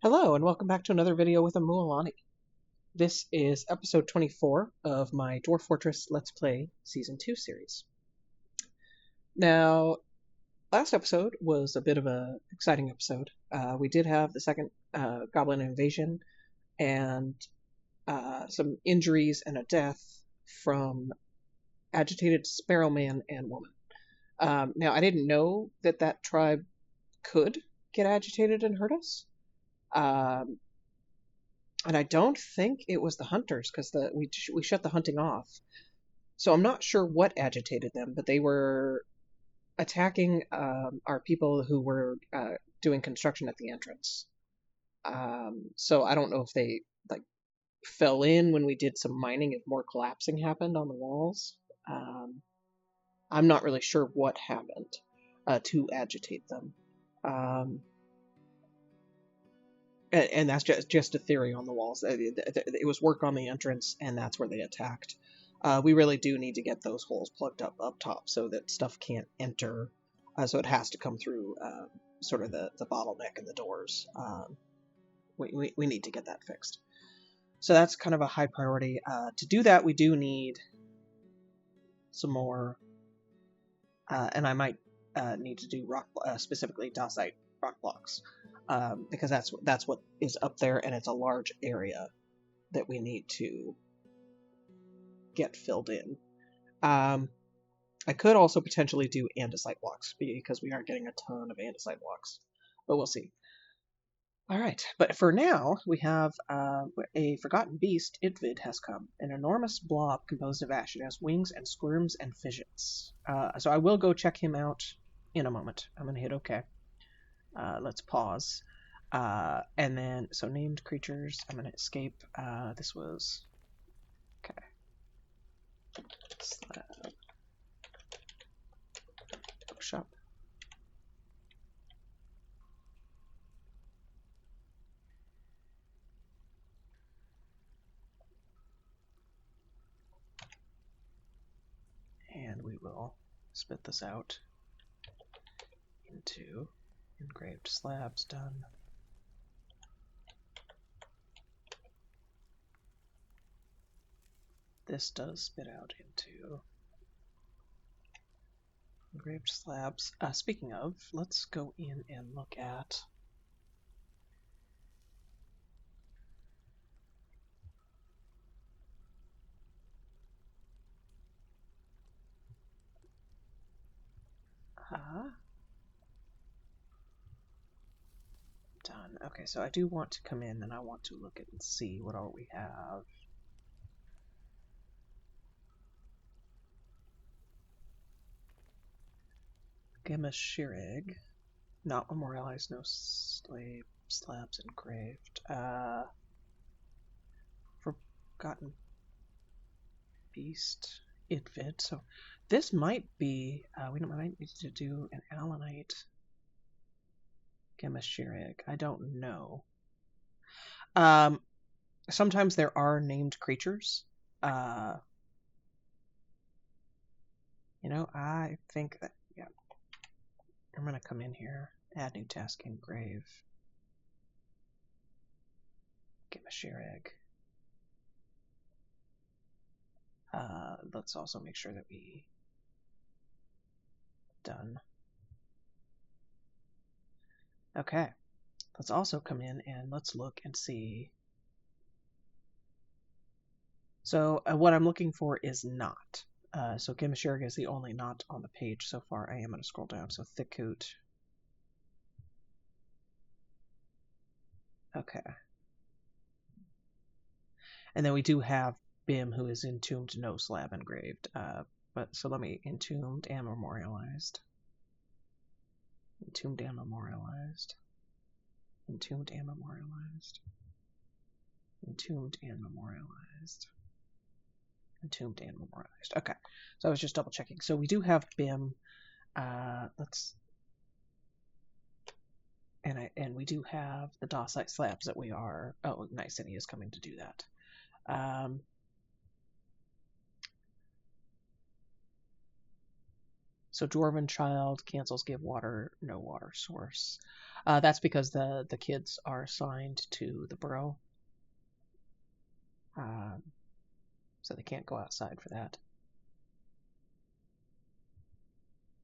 Hello, and welcome back to another video with Amualani. This is episode 24 of my Dwarf Fortress Let's Play Season 2 series. Now, last episode was a bit of an exciting episode. We did have the second goblin invasion and some injuries and a death from agitated Sparrowman and Woman. Now, I didn't know that that tribe could get agitated and hurt us. And I don't think it was the hunters because we shut the hunting off. So I'm not sure what agitated them, but they were attacking our people who were doing construction at the entrance. So I don't know if they fell in when we did some mining, if more collapsing happened on the walls. I'm not really sure what happened to agitate them. And that's just a theory on the walls. It was work on the entrance, and that's where they attacked. We really do need to get those holes plugged up top so that stuff can't enter. So it has to come through sort of the bottleneck in the doors. We need to get that fixed. So that's kind of a high priority. To do that, we do need some more, and I might need to do rock, specifically dacite rock blocks. Because that's what is up there, and it's a large area that we need to get filled in. I could also potentially do andesite blocks, because we aren't getting a ton of andesite blocks, but we'll see. Alright, but for now, we have a forgotten beast. Idvid has come. An enormous blob composed of ash. It has wings and squirms and fidgets. So I will go check him out in a moment. I'm going to hit OK. Let's pause. And then, so named creatures, I'm going to escape. This was, okay. Slab. Bookshop. And we will spit this out into engraved slabs. Done. This does spit out into engraved slabs. Speaking of, let's go in and look at done. Okay, so I do want to come in and I want to look at and see what all we have. Shirig, not memorialized, no slave slabs engraved. Forgotten beast, Idvid. So this might be, we might need to do an allanite Shirig. I don't know. Sometimes there are named creatures. I think that, yeah. I'm going to come in here, add new task, engrave, Shirig. Let's also make sure that we done. Okay, let's also come in and let's look and see. So what I'm looking for is not. So Shirig is the only not on the page so far. I am going to scroll down. So Thickhoot. Okay. And then we do have Bim, who is entombed, no slab engraved. But so let me entombed and memorialized. Entombed and memorialized. Entombed and memorialized. Entombed and memorialized. Entombed and memorialized. Okay, so I was just double checking. So we do have Bim. Let's and we do have the dacite slabs that we are. Oh, nice, and he is coming to do that. So Dwarven child cancels give water, no water source. That's because the kids are assigned to the burrow. So they can't go outside for that.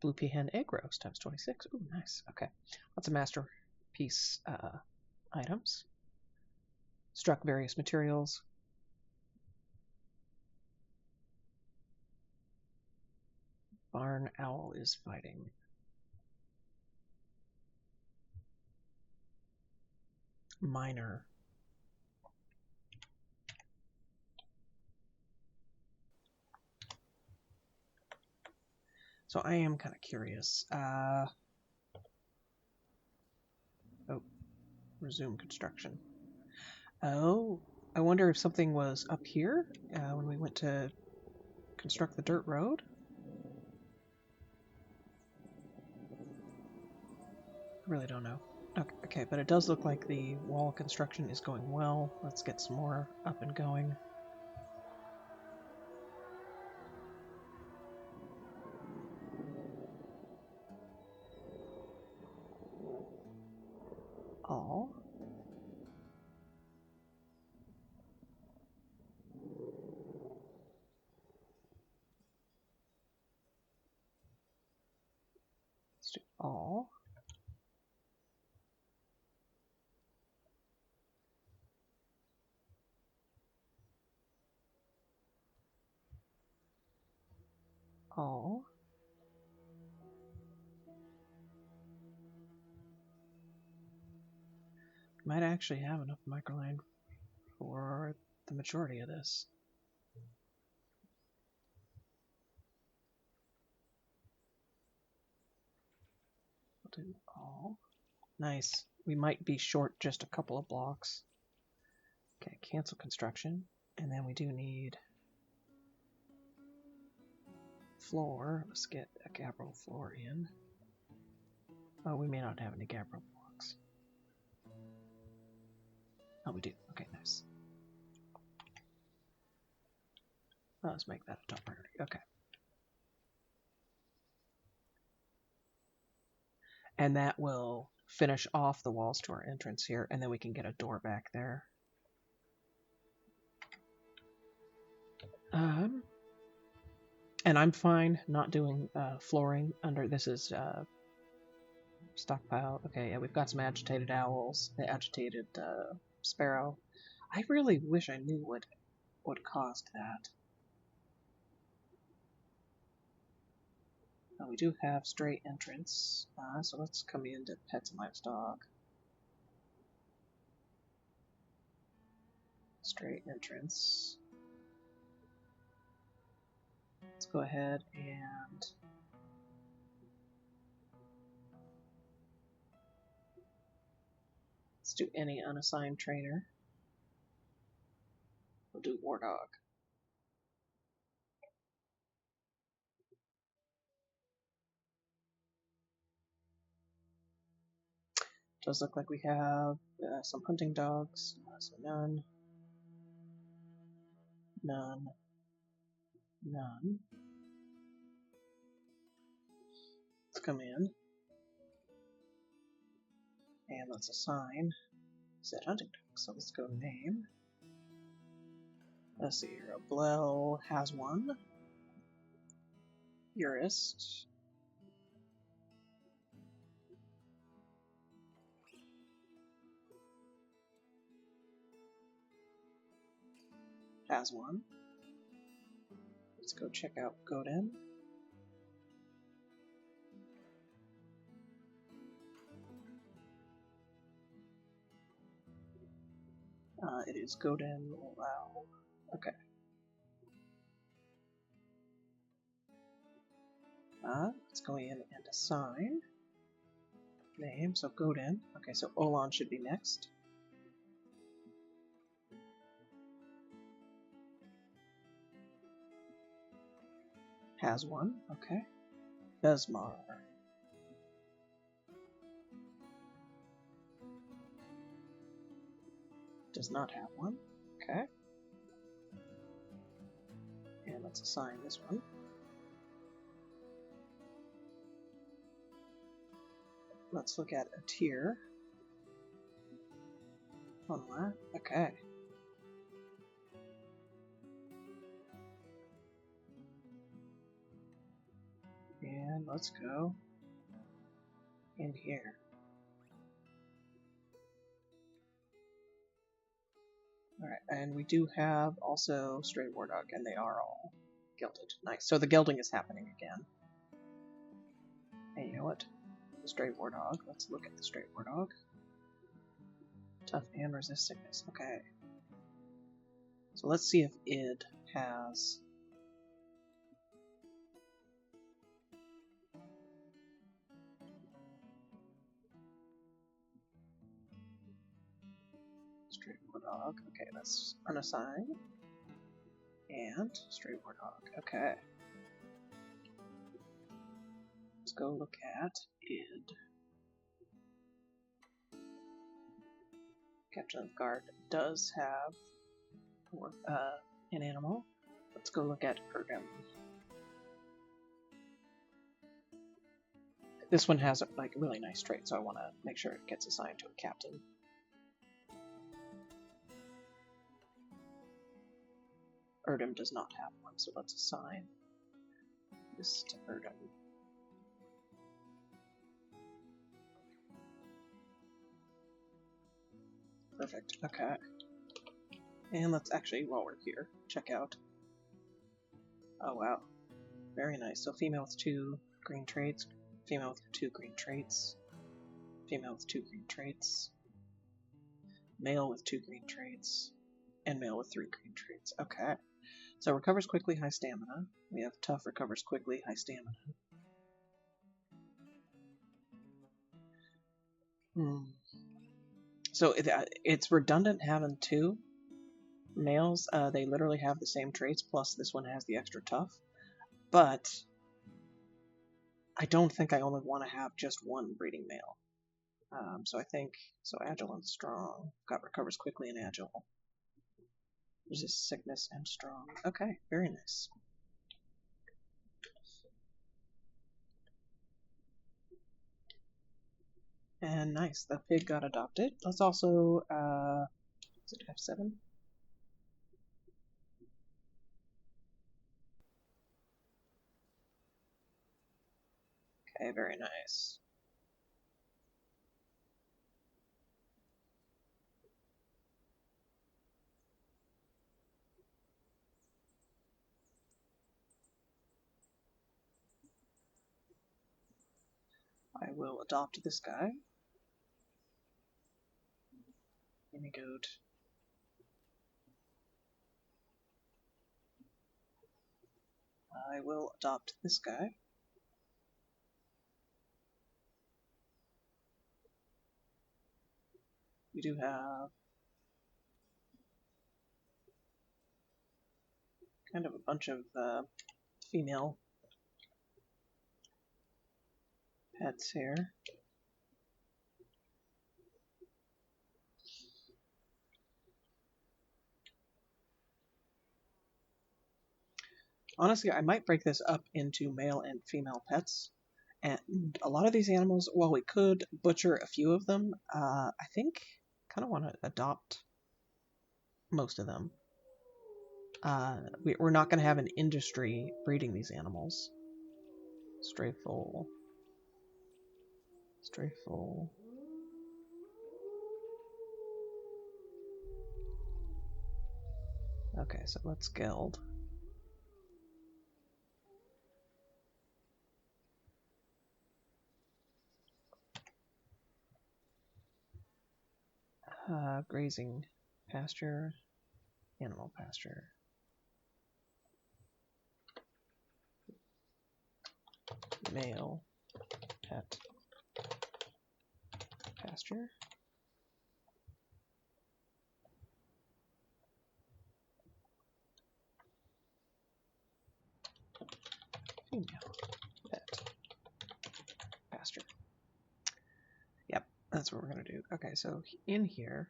Blue peahen egg roast times 26. Ooh, nice. Okay. Lots of masterpiece items. Struck various materials. Barn owl is fighting. Miner. So I am kind of curious. Oh, resume construction. Oh, I wonder if something was up here when we went to construct the dirt road. I really don't know. Okay, but it does look like the wall construction is going well. Let's get some more up and going. All. Let's do all. All. Might actually have enough microline for the majority of this. We'll do all. Nice. We might be short just a couple of blocks. Okay, cancel construction. And then we do need floor. Let's get a gabbro floor in. Oh, we may not have any gabbro blocks. Oh, we do. Okay, nice. Oh, let's make that a top priority. Okay. And that will finish off the walls to our entrance here, and then we can get a door back there. And I'm fine not doing flooring under this is stockpile. Okay, yeah, we've got some agitated owls, the agitated sparrow. I really wish I knew what caused that. We do have straight entrance, so let's come into pets and livestock. Straight entrance. Let's go ahead and let's do any unassigned trainer. We'll do war dog. Does look like we have some hunting dogs, so none, none, none. Let's come in and let's assign said hunting dog. So let's go name. Let's see here. Blell has one. Urist. Has one. Let's go check out Godin. It is Godin. Wow. Okay. Let's go in and assign name. So Godin. Okay, so Olan should be next. Has one. Okay. Besmar. Does not have one. Okay. And let's assign this one. let's look at a tier on that. Okay. And let's go in here. Alright, and we do have also Stray War Dog, and they are all gilded. Nice. So the gilding is happening again. And you know what? The Stray War Dog. Let's look at the Stray War Dog. Tough and resist sickness. Okay. So let's see if id has... Stray War Dog. Okay, that's unassign. And Stray War Dog. Okay. Let's go look at id. Captain of the Guard does have an animal. Let's go look at Erdem. This one has like a really nice trait, so I want to make sure it gets assigned to a captain. Erdem does not have one, so let's assign this to Erdem. Perfect, okay. And let's actually, while we're here, check out. Oh wow, very nice. So female with 2 green traits, female with 2 green traits, female with 2 green traits, male with 2 green traits, and male with 3 green traits. Okay. So recovers quickly, high stamina. We have tough, recovers quickly, high stamina. So it's redundant having 2 males. They literally have the same traits, plus this one has the extra tough. But I don't think I only want to have just one breeding male. So I think, so agile and strong. Got recovers quickly and agile. Resist sickness and strong. Okay, very nice. And nice, the pig got adopted. Let's also, is it F7? Okay, very nice. I will adopt this guy. Mini goat. I will adopt this guy. We do have kind of a bunch of female pets here. Honestly, I might break this up into male and female pets. And a lot of these animals, while we could butcher a few of them, I think kind of want to adopt most of them. We're not going to have an industry breeding these animals. Stray foal. Stray foal. Okay, so let's gild. Grazing pasture, animal pasture. Male pet pasture. Female pet pasture. Yep, that's what we're going to do. Okay, so in here,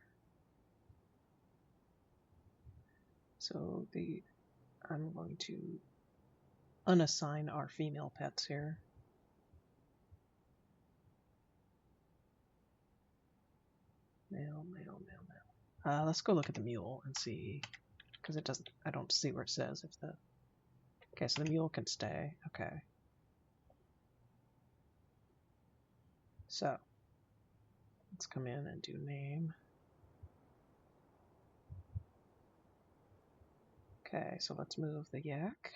so I'm going to unassign our female pets here. Let's go look at the mule and see, because it doesn't. I don't see where it says if the. Okay, so the mule can stay. Okay. So let's come in and do name. Okay, so let's move the yak.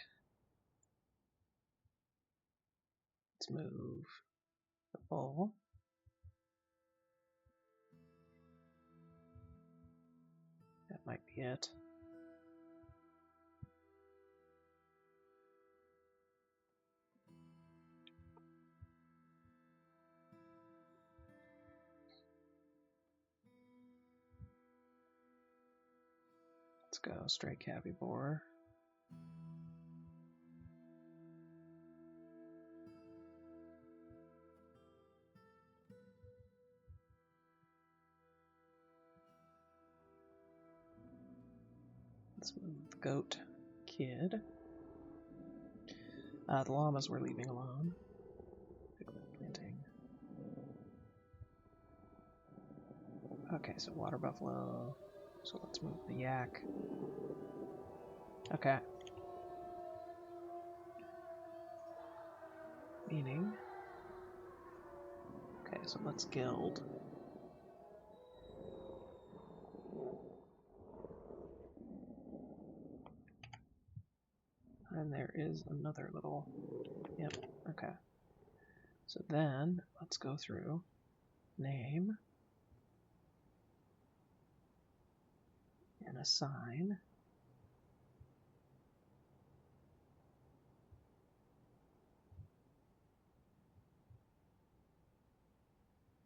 Let's move the bull. That might be it. Let's go straight cabby boar. Let's move the goat kid. The llamas we're leaving alone. Planting. Okay, so water buffalo. So let's move the yak. Okay. Meaning. Okay, so let's guild. And there is another little. Yep, okay. So then let's go through name and assign.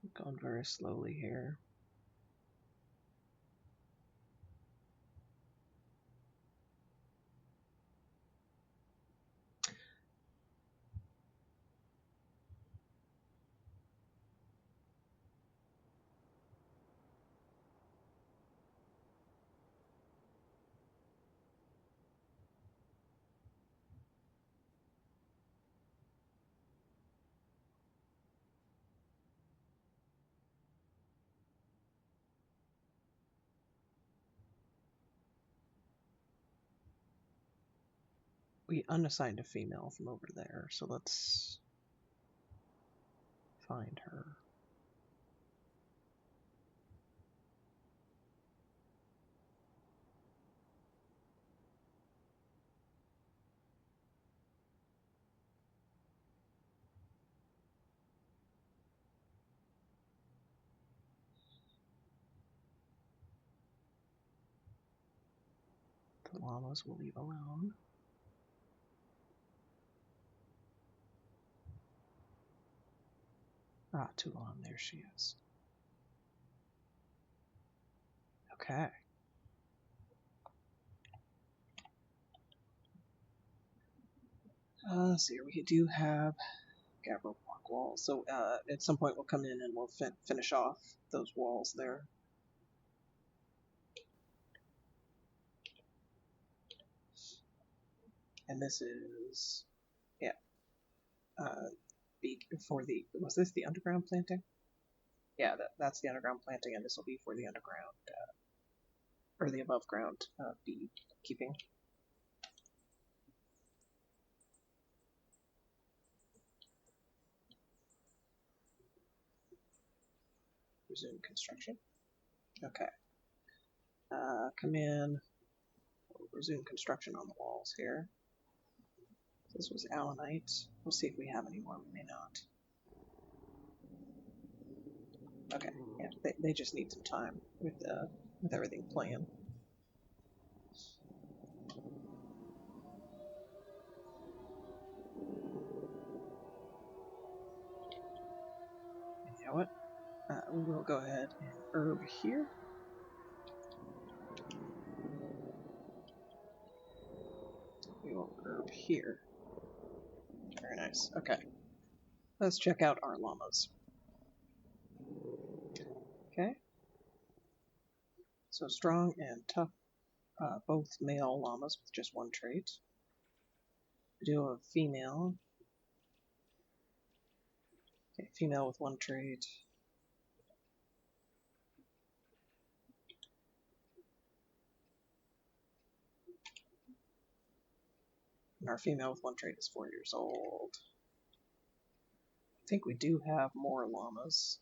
I'm going very slowly here. We unassigned a female from over there, so let's find her. The llamas will leave alone. Ah, Toulon, there she is. Okay. Let's see here. We do have gabbro block walls, so at some point we'll come in and we'll finish off those walls there. And this is, yeah, for the, was this the underground planting? Yeah, that's the underground planting, and this will be for the underground, or the above ground bee keeping. Resume construction. Okay. Come in, resume construction on the walls here. This was allanite. We'll see if we have any more. We may not. Okay, yeah, they just need some time with everything playing. You know what? We will go ahead and herb here. We will herb here. Very nice. Okay. Let's check out our llamas. Okay. So strong and tough, both male llamas with just one trait. We do have female. Okay, female with one trait. And our female with one trait is 4 years old. I think we do have more llamas.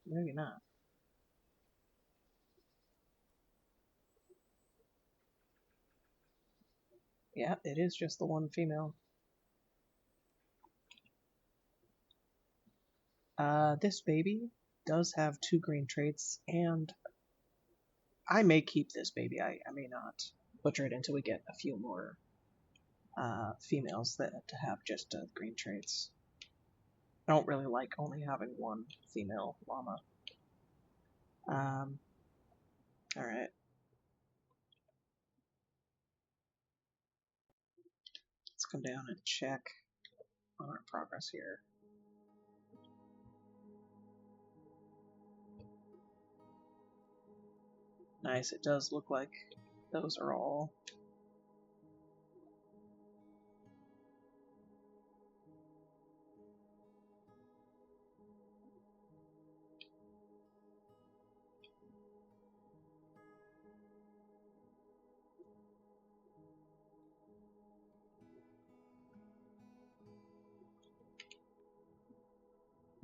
Maybe not. Yeah, it is just the one female. This baby does have 2 green traits, and I may keep this baby. I may not butcher it until we get a few more females that have just green traits. I don't really like only having one female llama. Alright. Let's come down and check on our progress here. Nice, it does look like those are all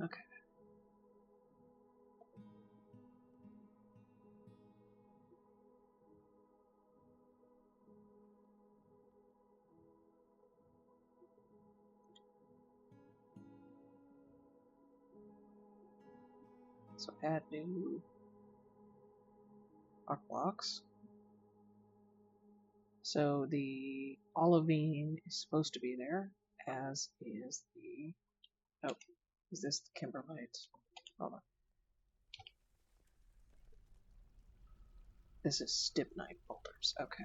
okay. So add new art blocks. So the olivine is supposed to be there, as is the... Oh, is this the kimberlite? Hold on. This is stibnite boulders. Okay.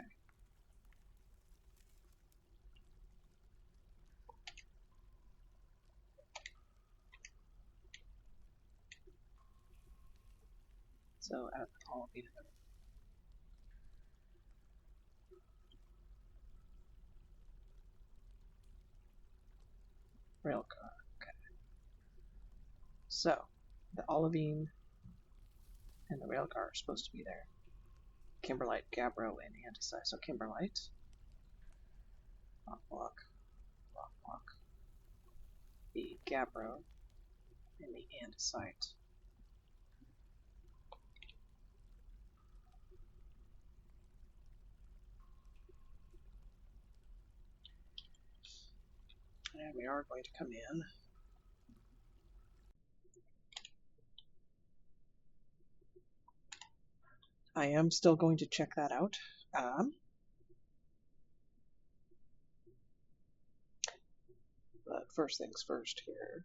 So add the olivine. Railcar. Okay. So the olivine and the railcar are supposed to be there. Kimberlite, gabbro, and andesite. So kimberlite, rock block, the gabbro, and the andesite. And we are going to come in. I am still going to check that out. But first things first here.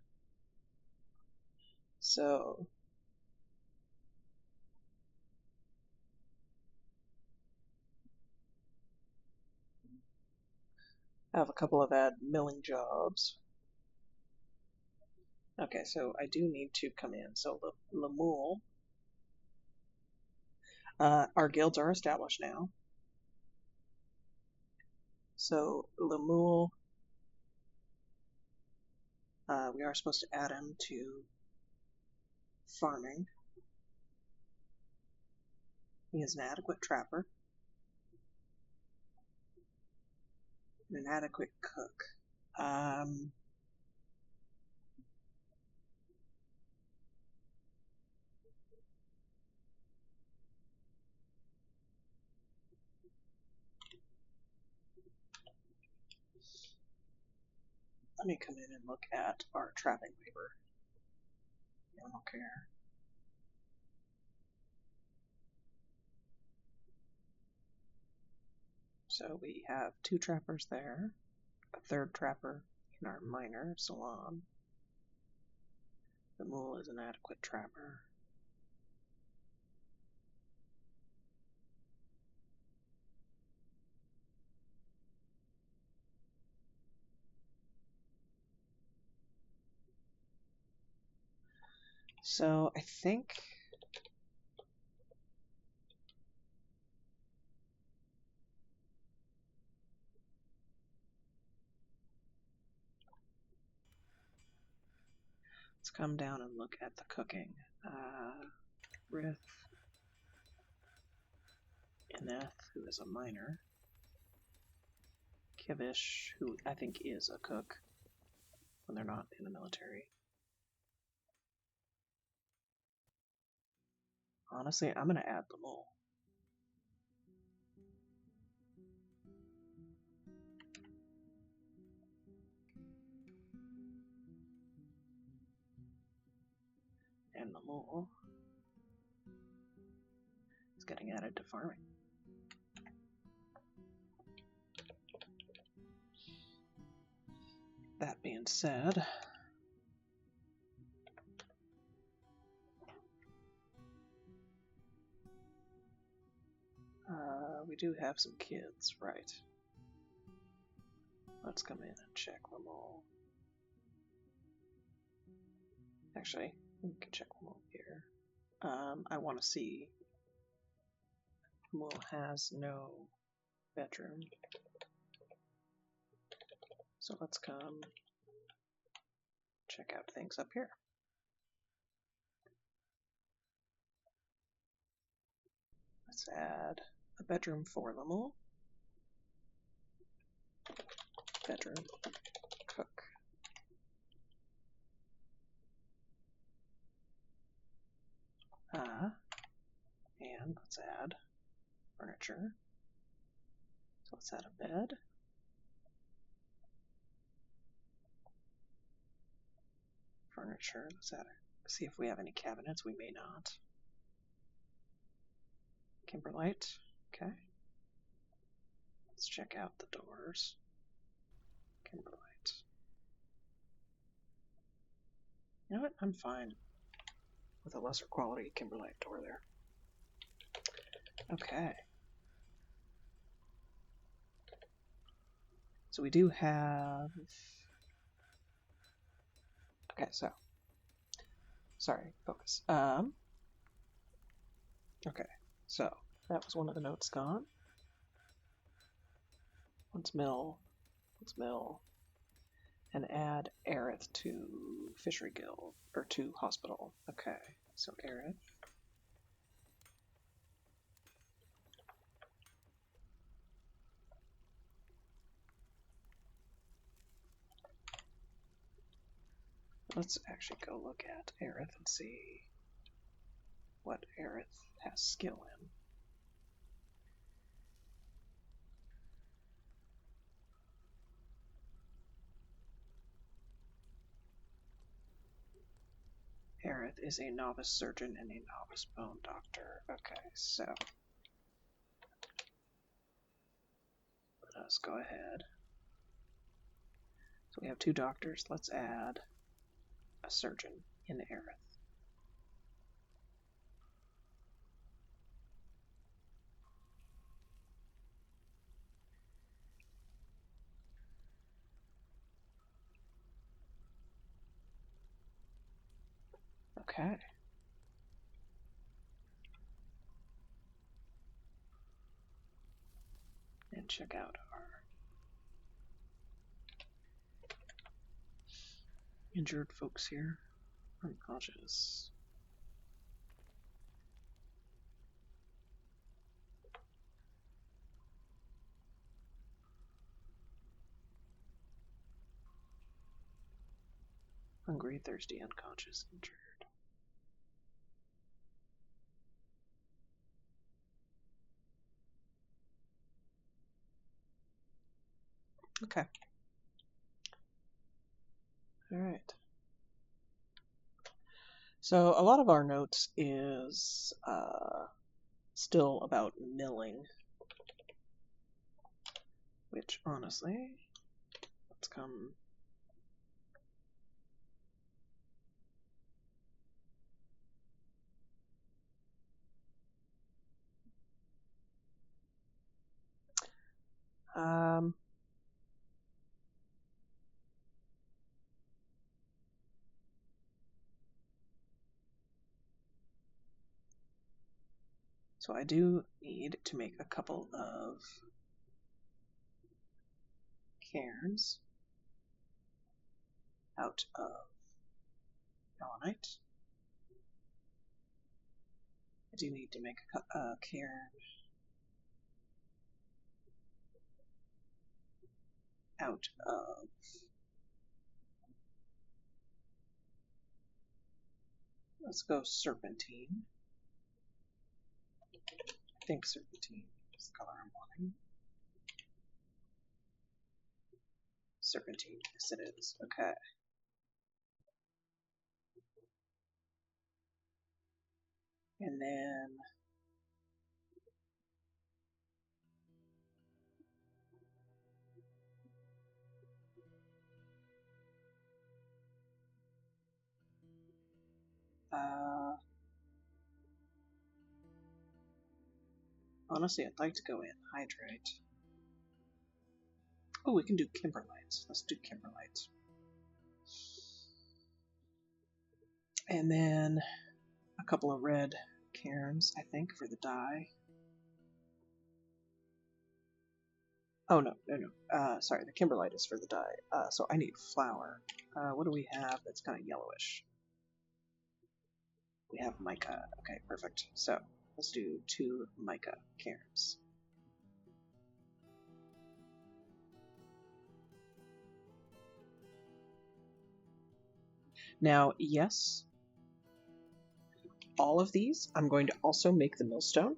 So I have a couple of milling jobs. Okay, so I do need to come in. So Lemuel. Our guilds are established now. So Lemuel, we are supposed to add him to farming. He is an adequate trapper. An adequate cook. Let me come in and look at our trapping labor. I don't care. So we have 2 trappers there, a 3rd trapper in our miner salon. The mule is an adequate trapper. So I think let's come down and look at the cooking. Rith. Ineth, who is a miner. Kivish, who I think is a cook when they're not in the military. Honestly, I'm gonna add them all. And the mole is getting added to farming. That being said, we do have some kids, right? Let's come in and check them all. Actually, we can check them all here. I want to see. Mole has no bedroom. So let's come check out things up here. Let's add a bedroom for the mole. Bedroom, cook. And let's add furniture. So let's add a bed. Furniture, let's add it. See if we have any cabinets. We may not. Kimberlite, okay. Let's check out the doors. Kimberlite. You know what? I'm fine with a lesser quality Kimberlite door there. Okay. So we do have... Okay, so... Sorry, focus. Okay, so that was one of the notes gone. Let's mill, and add Aerith to Fishery Guild, or to Hospital. Okay, so Aerith. Let's actually go look at Aerith and see what Aerith has skill in. Aerith is a novice surgeon and a novice bone doctor. Okay, so let us go ahead. So we have 2 doctors. Let's add a surgeon in Aerith. Okay. And check out our injured folks here. Unconscious. Hungry, thirsty, unconscious, injured. Okay. Alright. So a lot of our notes is still about milling. Which, honestly, let's come... So I do need to make a couple of cairns out of Melanite. I do need to make a cairn out of. Let's go serpentine. I think serpentine is the color I'm wanting. Serpentine, yes it is. Okay. And then honestly, I'd like to go in hydrate. Oh, we can do kimberlites. Let's do kimberlites. And then a couple of red cairns, I think, for the dye. Oh, no. Sorry, the kimberlite is for the dye. So I need flour. What do we have that's kind of yellowish? We have mica. Okay, perfect. So let's do 2 mica cairns. Now, yes, all of these, I'm going to also make the millstone.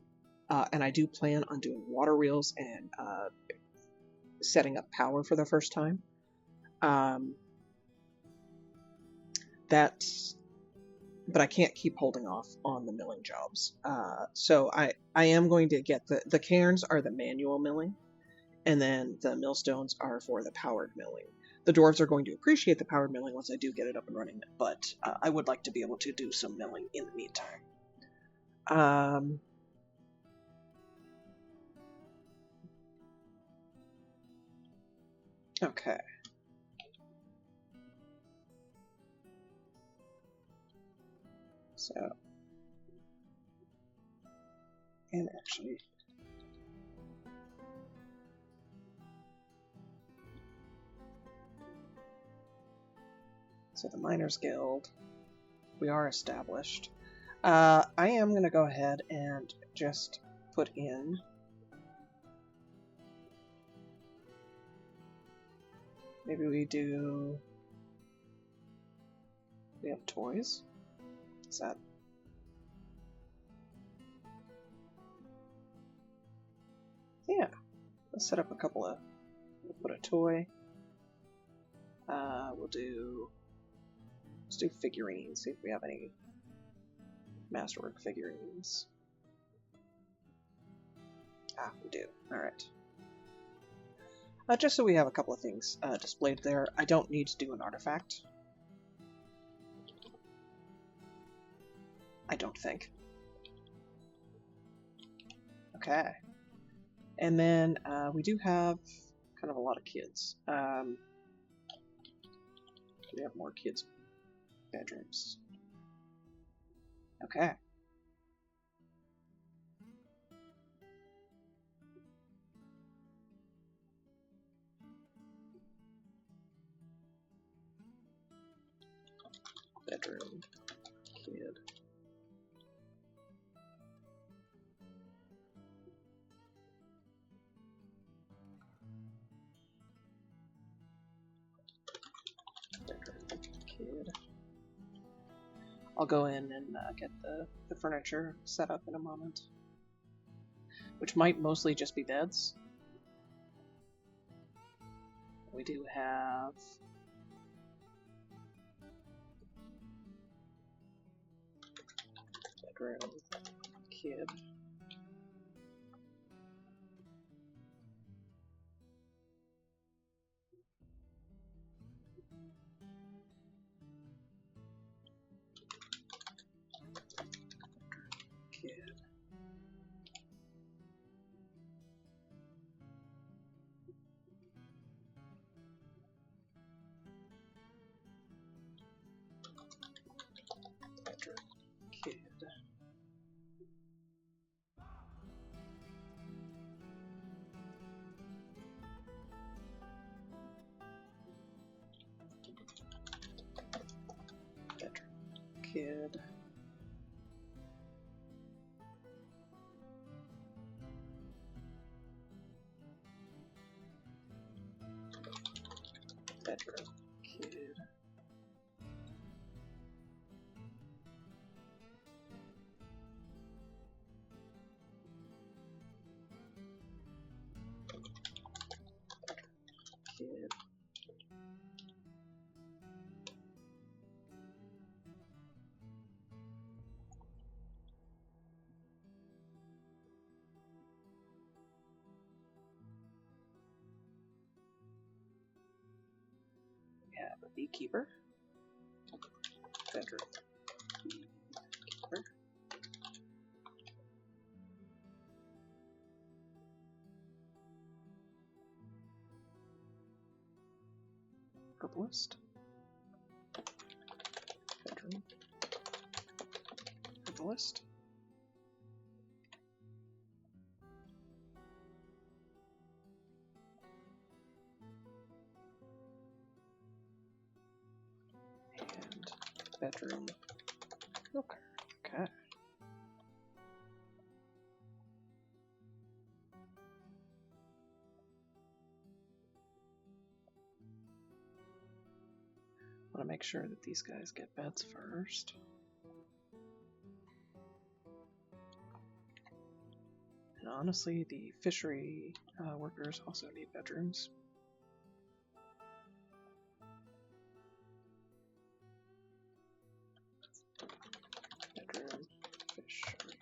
And I do plan on doing water reels and setting up power for the first time. But I can't keep holding off on the milling jobs. So I am going to get the cairns are the manual milling, and then the millstones are for the powered milling. The dwarves are going to appreciate the powered milling once I do get it up and running, but I would like to be able to do some milling in the meantime. Okay. So, and actually, so the Miners Guild, we are established. I am going to go ahead and just put in maybe we have toys? Is that? Yeah, let's set up a couple of, we'll put a toy. Let's do figurines, see if we have any masterwork figurines. Ah, we do. Alright. Just so we have a couple of things displayed there. I don't need to do an artifact. I don't think. Okay. And then we do have kind of a lot of kids. We have more kids' bedrooms. Okay. Bedroom, kid. Bedroom, kid. I'll go in and get the furniture set up in a moment, which might mostly just be beds. We do have bedroom, kid. Kid. Bedroom, kid. bedroom, kid. Kid. We have a beekeeper. Bedroom. Beekeeper. Herbalist. Bedroom. Herbalist. And bedroom milker. Okay. I want to make sure that these guys get beds first. And honestly, the fishery workers also need bedrooms. Bedroom, fishery.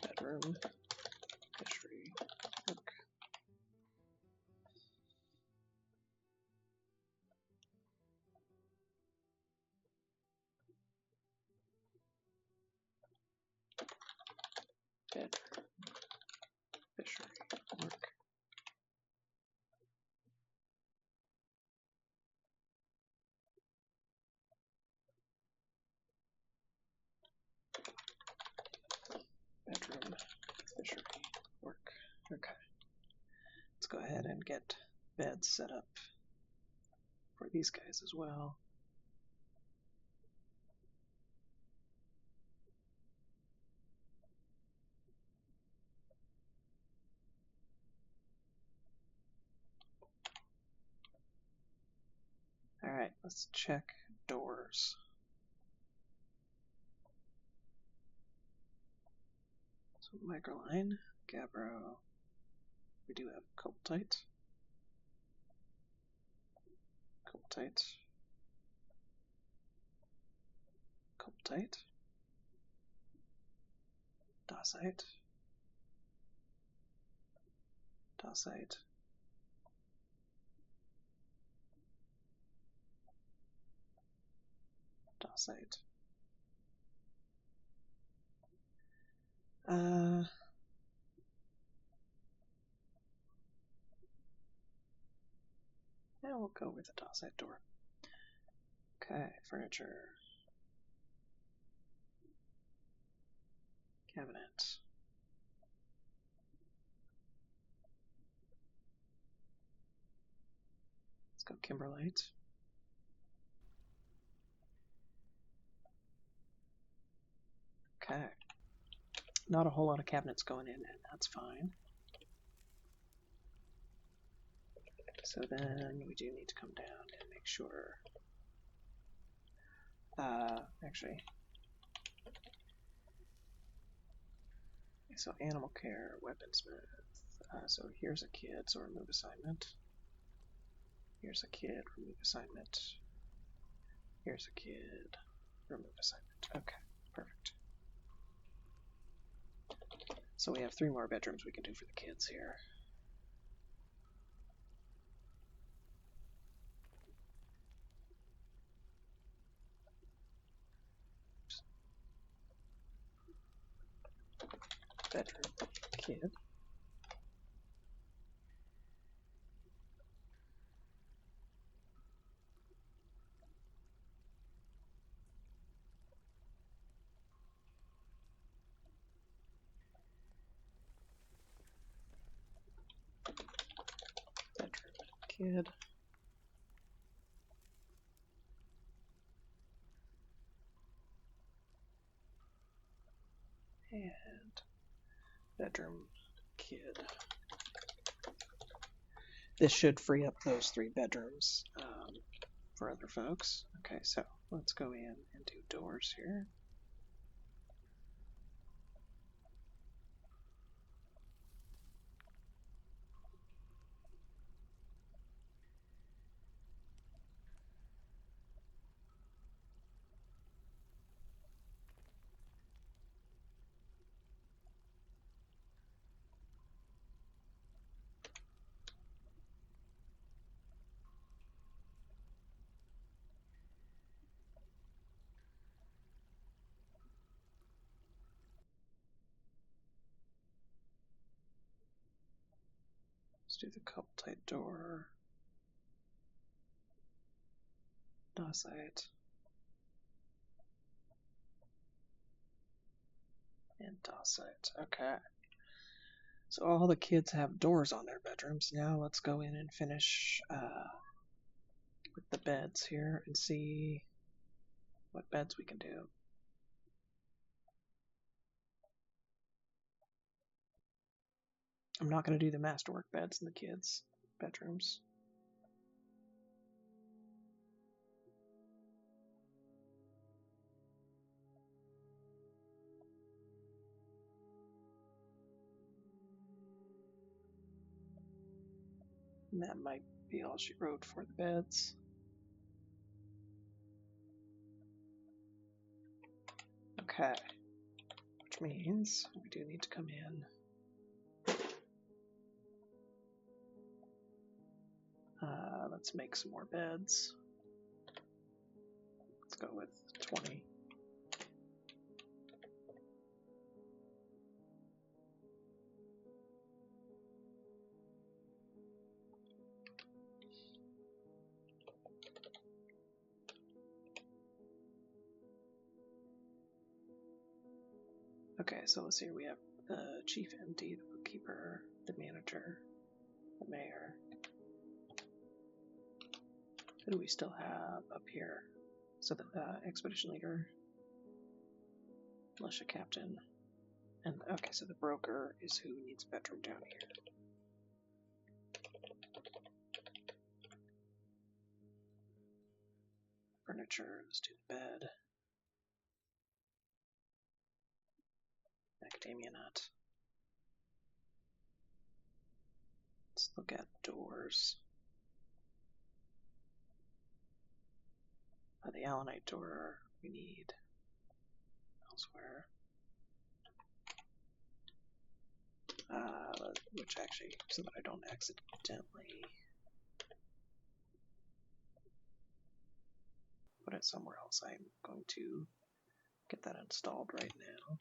Bedroom, fishery, work. Bedroom, fishery, work. Bedroom, fishery, work. Okay. Let's go ahead and get beds set up for these guys as well. Alright, let's check doors. So microline, Gabbro. We do have Cobaltite. Cobaltite. Cobaltite. Dacite. Dacite. Dacite. Yeah, we'll go with the dacite door. Okay, furniture. Cabinet. Let's go Kimberlite. Okay. Not a whole lot of cabinets going in, and that's fine. So then we do need to come down and make sure. Actually. So animal care, weaponsmith. So here's a kid, so remove assignment. Here's a kid, remove assignment. Here's a kid, remove assignment. Okay, perfect. So we have 3 more bedrooms we can do for the kids here. Bedroom, kid. Bedroom, kid. And bedroom kid. This should free up those 3 bedrooms for other folks. Okay, so let's go in and do doors here. Let's do the couple tight door. Dosite. And dosite. Okay. So all the kids have doors on their bedrooms. Now let's go in and finish with the beds here and see what beds we can do. I'm not going to do the masterwork beds in the kids' bedrooms. And that might be all she wrote for the beds. Okay. Which means we do need to come in. Let's make some more beds. Let's go with 20. Okay, so let's see. We have the chief MD, the bookkeeper, the manager, the mayor. Who do we still have up here? So the expedition leader, militia captain, and okay, so the broker is who needs a bedroom down here. Furniture, let's do the bed. Macadamia nut. Let's look at doors. The allanite door we need elsewhere. Which actually, so that I don't accidentally put it somewhere else, I'm going to get that installed right now.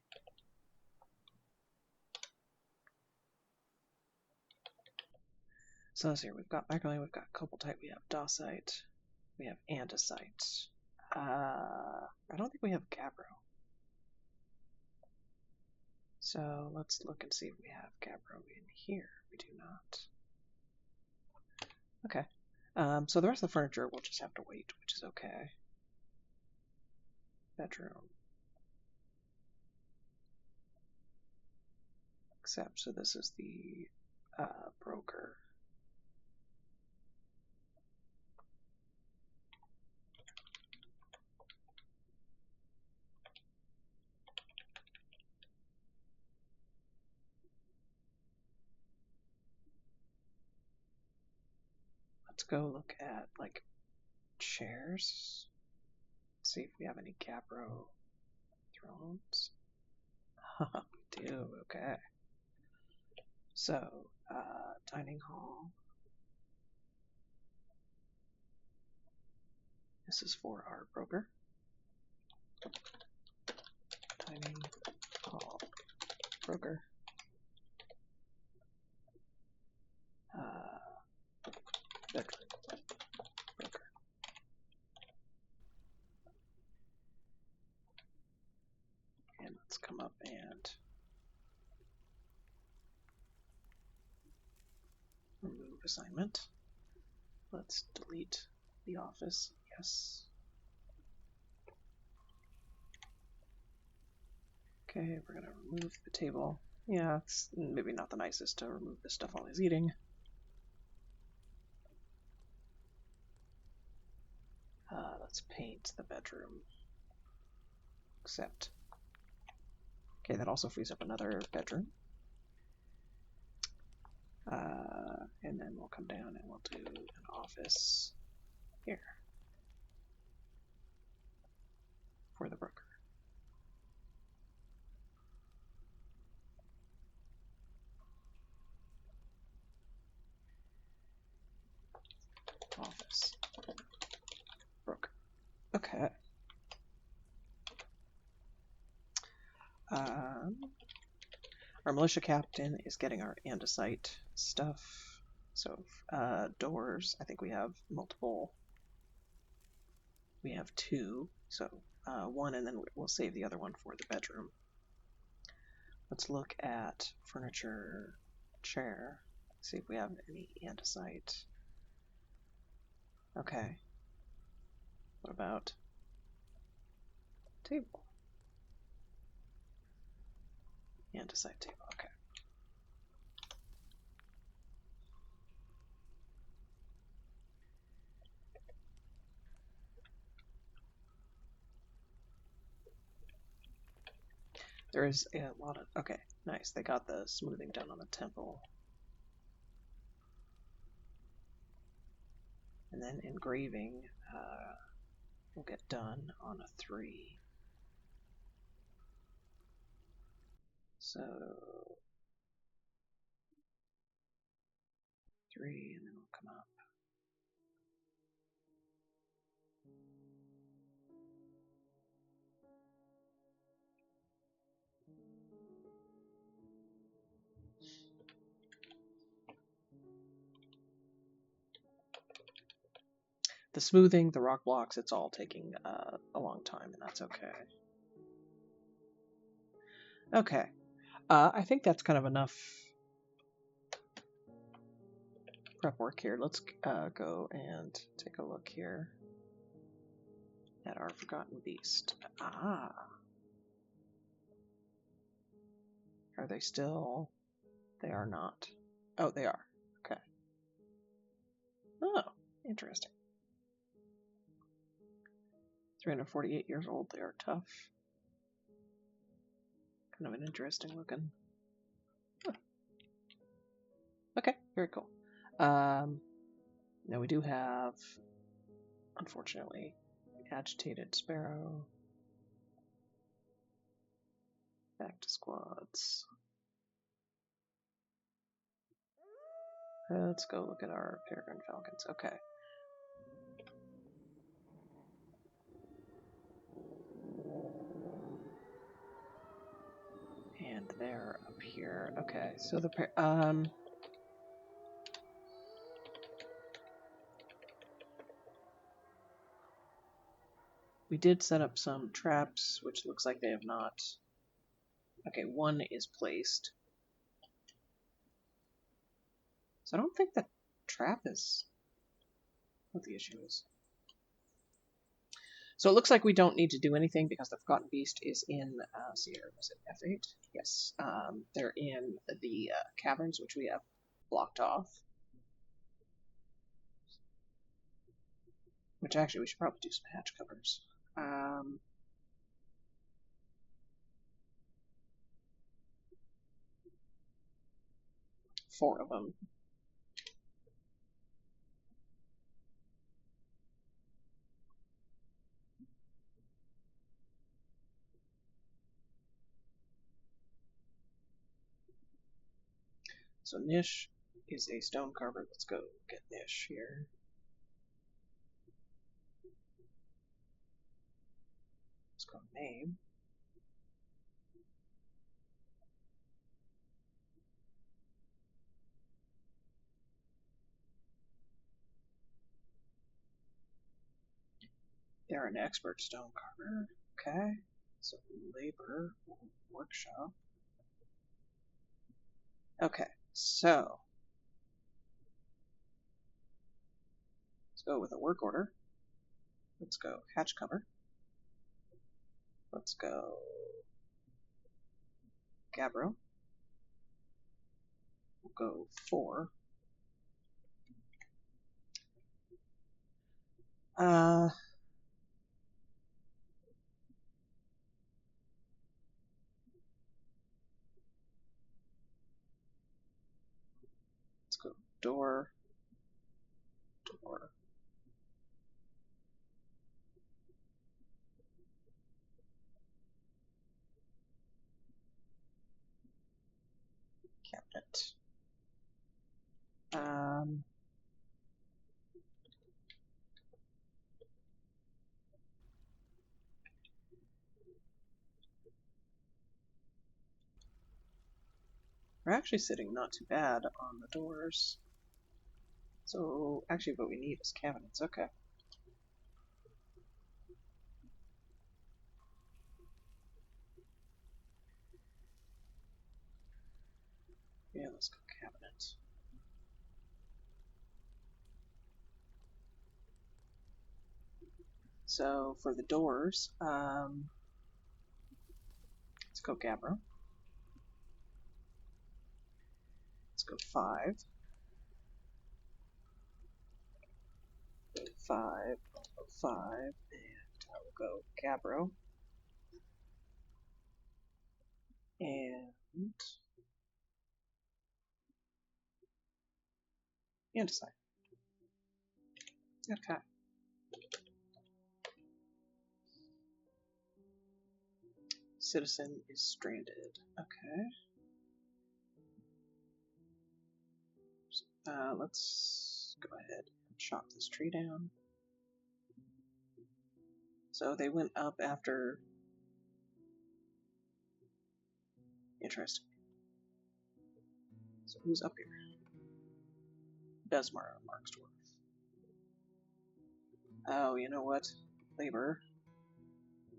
So let's see, we've got Macrolane, we've got Copaltite, we have Dosite, we have Andesite. I don't think we have Gabbro. So let's look and see if we have Gabbro in here. We do not. Okay. So the rest of the furniture we'll just have to wait, which is okay. Bedroom. Except, so this is the broker. Let's go look at, like, chairs. See if we have any Gabbro thrones. We do, okay. So, dining hall. This is for our broker. Dining hall broker. Bedroom broker. And let's come up and remove assignment. Let's delete the office. Yes. Okay, we're gonna remove the table. Yeah, it's maybe not the nicest to remove this stuff while he's eating. Let's paint the bedroom. Except, okay, that also frees up another bedroom. And then we'll come down and we'll do an office here for the broker. Office broker. Okay. Our militia captain is getting our andesite stuff. So doors, I think we have multiple. We have two, so one, and then we'll save the other one for the bedroom. Let's look at furniture, chair, see if we have any andesite. Okay. What about table? Andesite table, okay. There is a lot of, okay, nice. They got the smoothing done on the temple. And then engraving will get done on a 3. So 3, and then we'll come up. The smoothing, the rock blocks, it's all taking a long time, and that's okay. Okay. I think that's kind of enough prep work here. Let's go and take a look here at our Forgotten Beast. Ah. Are they still? They are not. Oh, they are. Okay. Oh, interesting. 348 years old. They are tough. Kind of an interesting looking. Huh. Okay, very cool. Now we do have, unfortunately, agitated sparrow. Back to squads. Let's go look at our peregrine falcons. Okay. And they're up here. Okay, so the we did set up some traps, which looks like they have not. Okay, one is placed. So I don't think the trap is what the issue is. So it looks like we don't need to do anything because the Forgotten Beast is in, was it F8? Yes. They're in the caverns, which we have blocked off. Which actually, we should probably do some hatch covers. 4 of them. So Nish is a stone carver. Let's go get Nish here. Let's go name. They're an expert stone carver. Okay. So labor workshop. Okay, so let's go with a work order. Let's go hatch cover. Let's go Gabbro. We'll go 4. Let's go door. Cabinet. We're actually sitting not too bad on the doors. So, actually what we need is cabinets. Okay. Yeah, let's go cabinet. So, for the doors, let's go Gabbro. Let's go 5. 5, 5, and I will go Gabbro. And decide. Okay. Citizen is stranded. Okay. Let's go ahead and chop this tree down. So they went up after. Interesting. So who's up here? Besmar or Marksdwarf. Oh, you know what? Labor.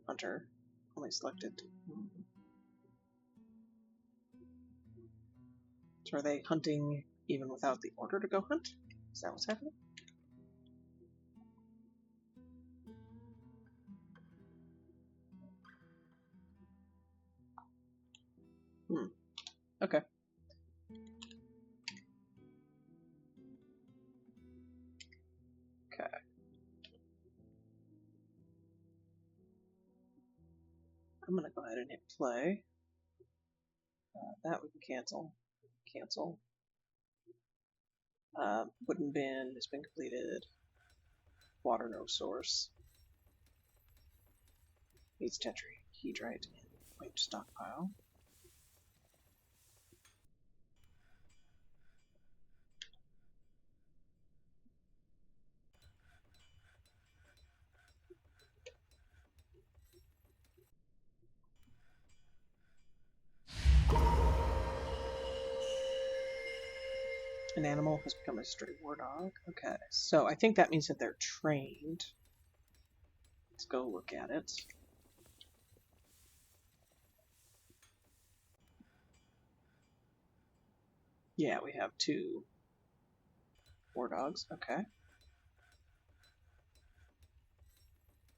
Hunter. Only selected. So are they hunting even without the order to go hunt? Is that what's happening? Okay. Okay. I'm gonna go ahead and hit play. That we can cancel. Cancel. Wooden bin has been completed. Water no source. Needs tetrahedrite and white stockpile. An animal has become a stray war dog. Okay, so I think that means that they're trained. Let's go look at it. Yeah, we have 2 war dogs. Okay.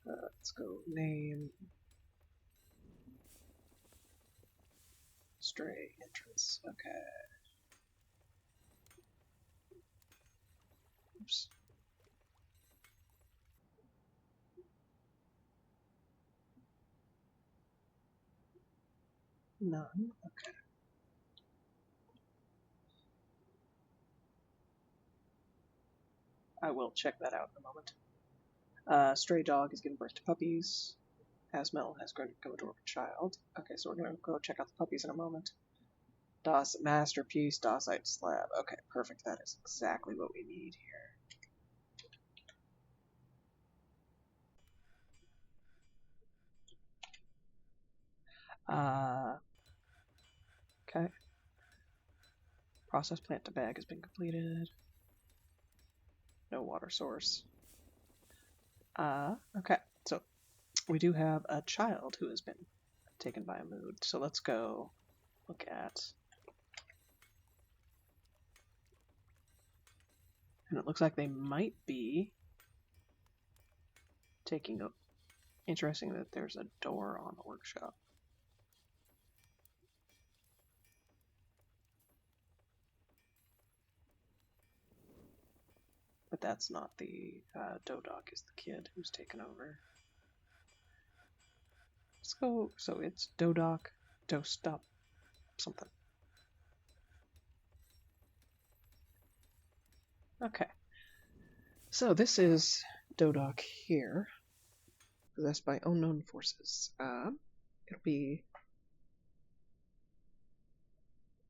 Let's go name. Stray entrance. Okay. Oops. None. Okay. I will check that out in a moment. Stray dog is giving birth to puppies. Asmel has grown to a dwarf child. Okay, so we're gonna go check out the puppies in a moment. DOS masterpiece, dacite slab. Okay, perfect. That is exactly what we need here. Okay. Process plant to bag has been completed. No water source. Okay, so we do have a child who has been taken by a mood. So let's go look at. And it looks like they might be taking a. Interesting that there's a door on the workshop. But that's not the Dodoc is the kid who's taken over. Let's go. So it's Dodoc, Dostop, something. Okay. So this is Dodoc here, possessed by unknown forces. It'll be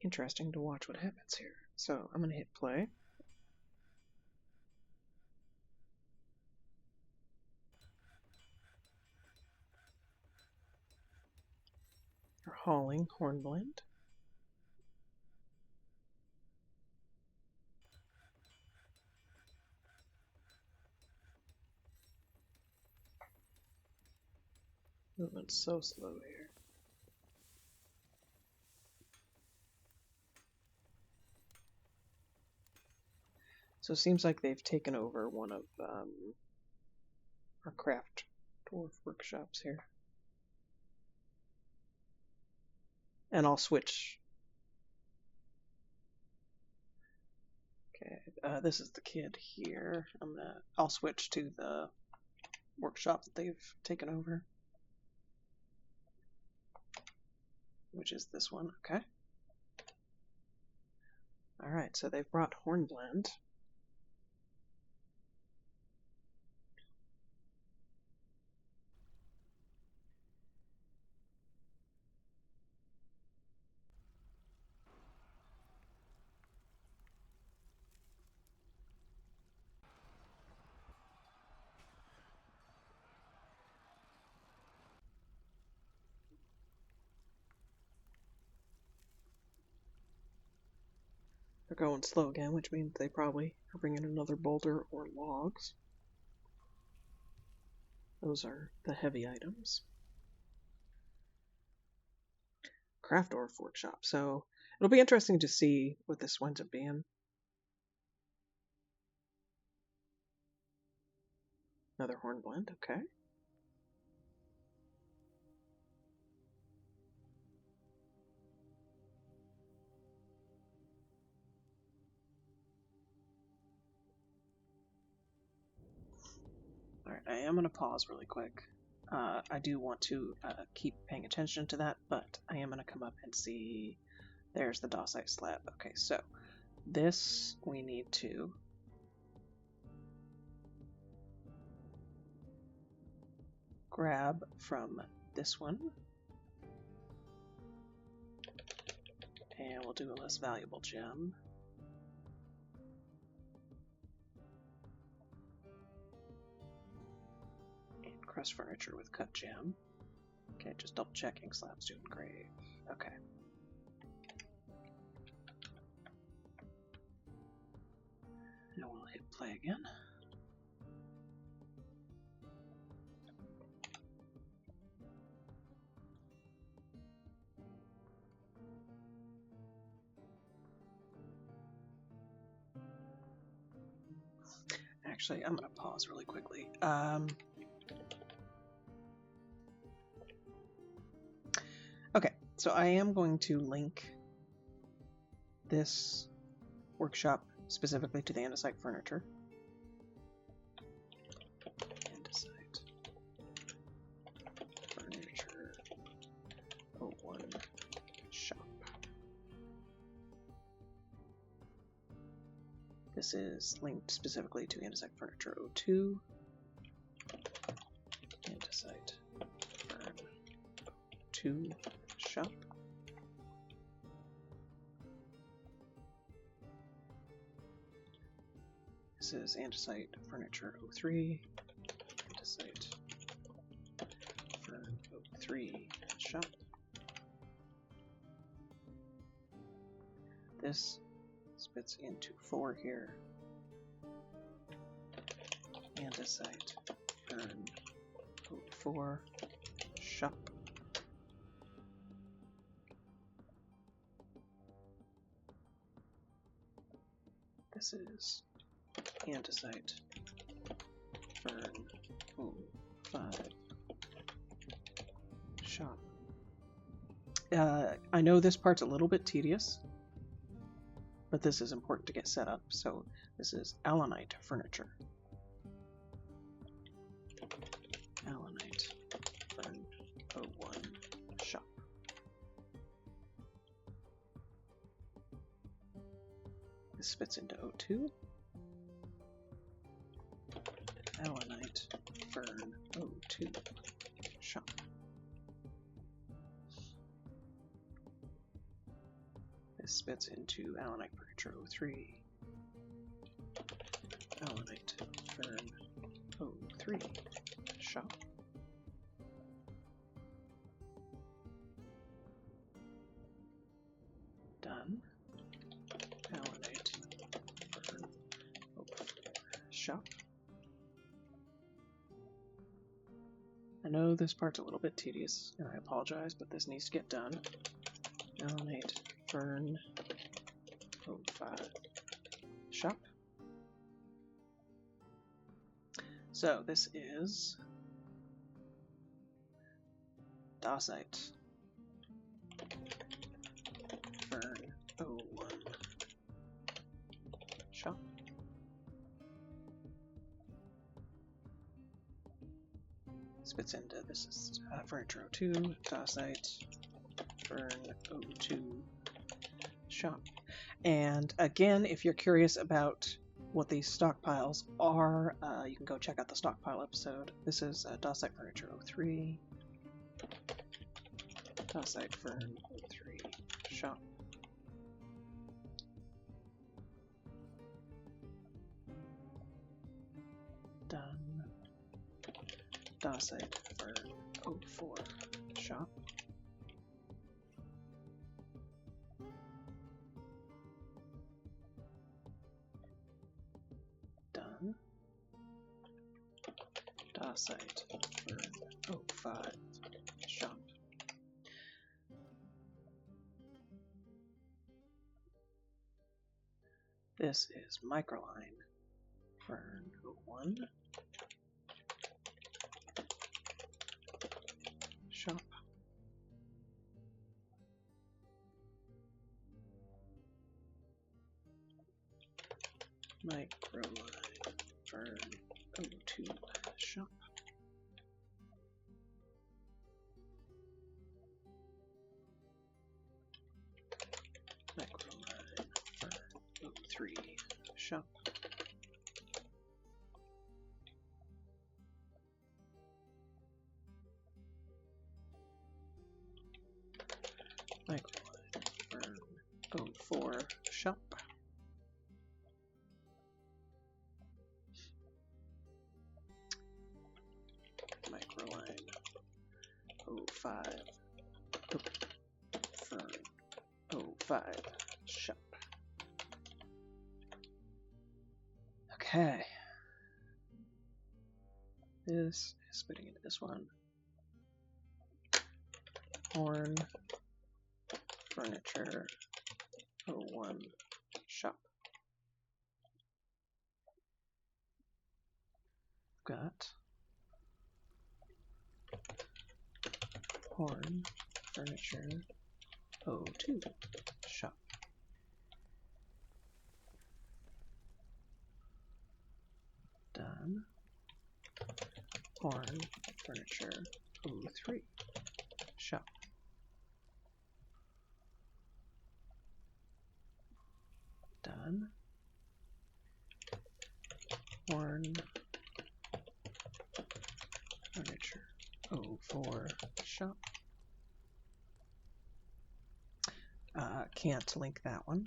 interesting to watch what happens here. So I'm gonna hit play. We're hauling Hornblende. Movement's so slow here. So it seems like they've taken over one of our craft dwarf workshops here. And I'll switch. Okay, this is the kid here. I'll switch to the workshop that they've taken over, which is this one. Okay. All right, so they've brought Hornblende. They're going slow again, which means they probably are bringing another boulder or logs. Those are the heavy items. Craft Dwarf workshop. So it'll be interesting to see what this winds up being. Another Hornblende, okay. Alright, I am going to pause really quick. I do want to keep paying attention to that, but I am going to come up and see. There's the Dacite slab. Okay, so this we need to grab from this one. And we'll do a less valuable gem. Crust furniture with cut gem. Okay, just double checking. Slabs to engrave. Okay. Now we'll hit play again. Actually, I'm going to pause really quickly. Okay, so I am going to link this workshop specifically to the andesite furniture. Andesite furniture 01 shop. This is linked specifically to andesite furniture 02. Andesite furn 2 shop. This is andesite furniture 03. Andesite furn 03 shop. This spits into 4 here. Andesite furn 04 shop. This is andesite furn 05 shop. I know this part's a little bit tedious, but this is important to get set up. So this is Allanite Furniture. Allanite Fern 01 shop. This fits into 02. Allanite Fern 02 shop. This fits into Allanite Furniture 03. Allanite Fern 03 shop. Done. Allanite Fern 04 shop. I know this part's a little bit tedious, and I apologize, but this needs to get done. Allanite Fern 05 shop. So this is Dacite Fern 01 shop. Spits into this is Furniture 02, Dacite Fern 02 shop. And again, if you're curious about what these stockpiles are, you can go check out the stockpile episode. This is Dacite Furniture 03, Dacite Fern 03 shop. Done. Dacite Fern 04 shop. Done. Dacite Fern 05 shop. This is Microline Fern 01 shop. Microline Fern 02 shop. Microline Fern 03 shop. Microline Fern 04 shop. Microline 05 Fern 05 shop. Okay. This is spitting into this one. Horn Furniture 01 shop. Got Horn Furniture 02 shop. Done. Horn Furniture 03 shop. Done. Horn Furniture 04 shop. Can't link that one.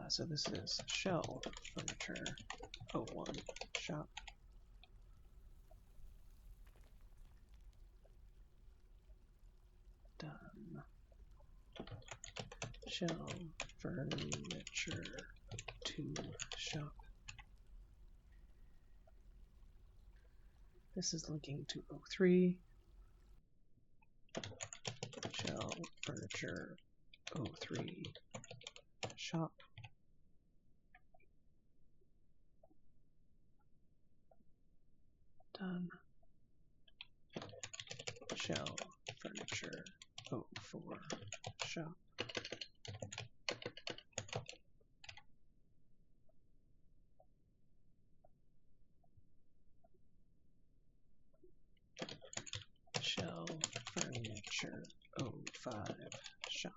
So this is Shell Furniture 01 shop. Done. Shell Furniture 2 shop. This is linking to 03. Shell Furniture 03 shop. Done. Shell Furniture O4 shop. Shell furniture O5 shop.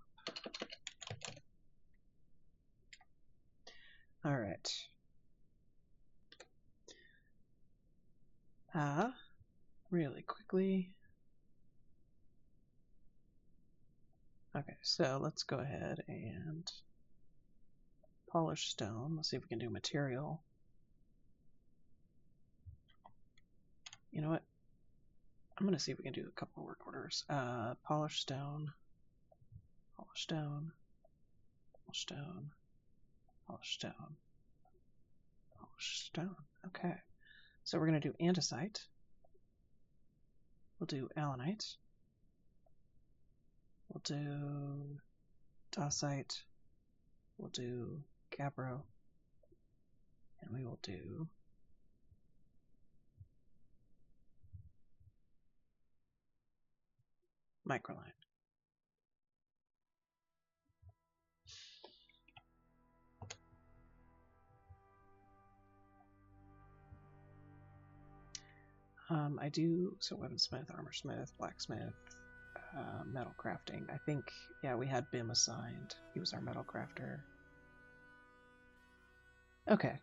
All right. Really quickly. Okay, so let's go ahead and polish stone. Let's see if we can do material. You know what? I'm going to see if we can do a couple of work orders. Polish stone, polish stone, polish stone, polish stone, polish stone. Okay, so we're going to do andesite. We'll do allanite. We'll do dacite. We'll do gabbro. And we will do microline. I do, so weaponsmith, armorsmith, blacksmith, metal crafting. I think, yeah, we had Bim assigned. He was our metal crafter. Okay.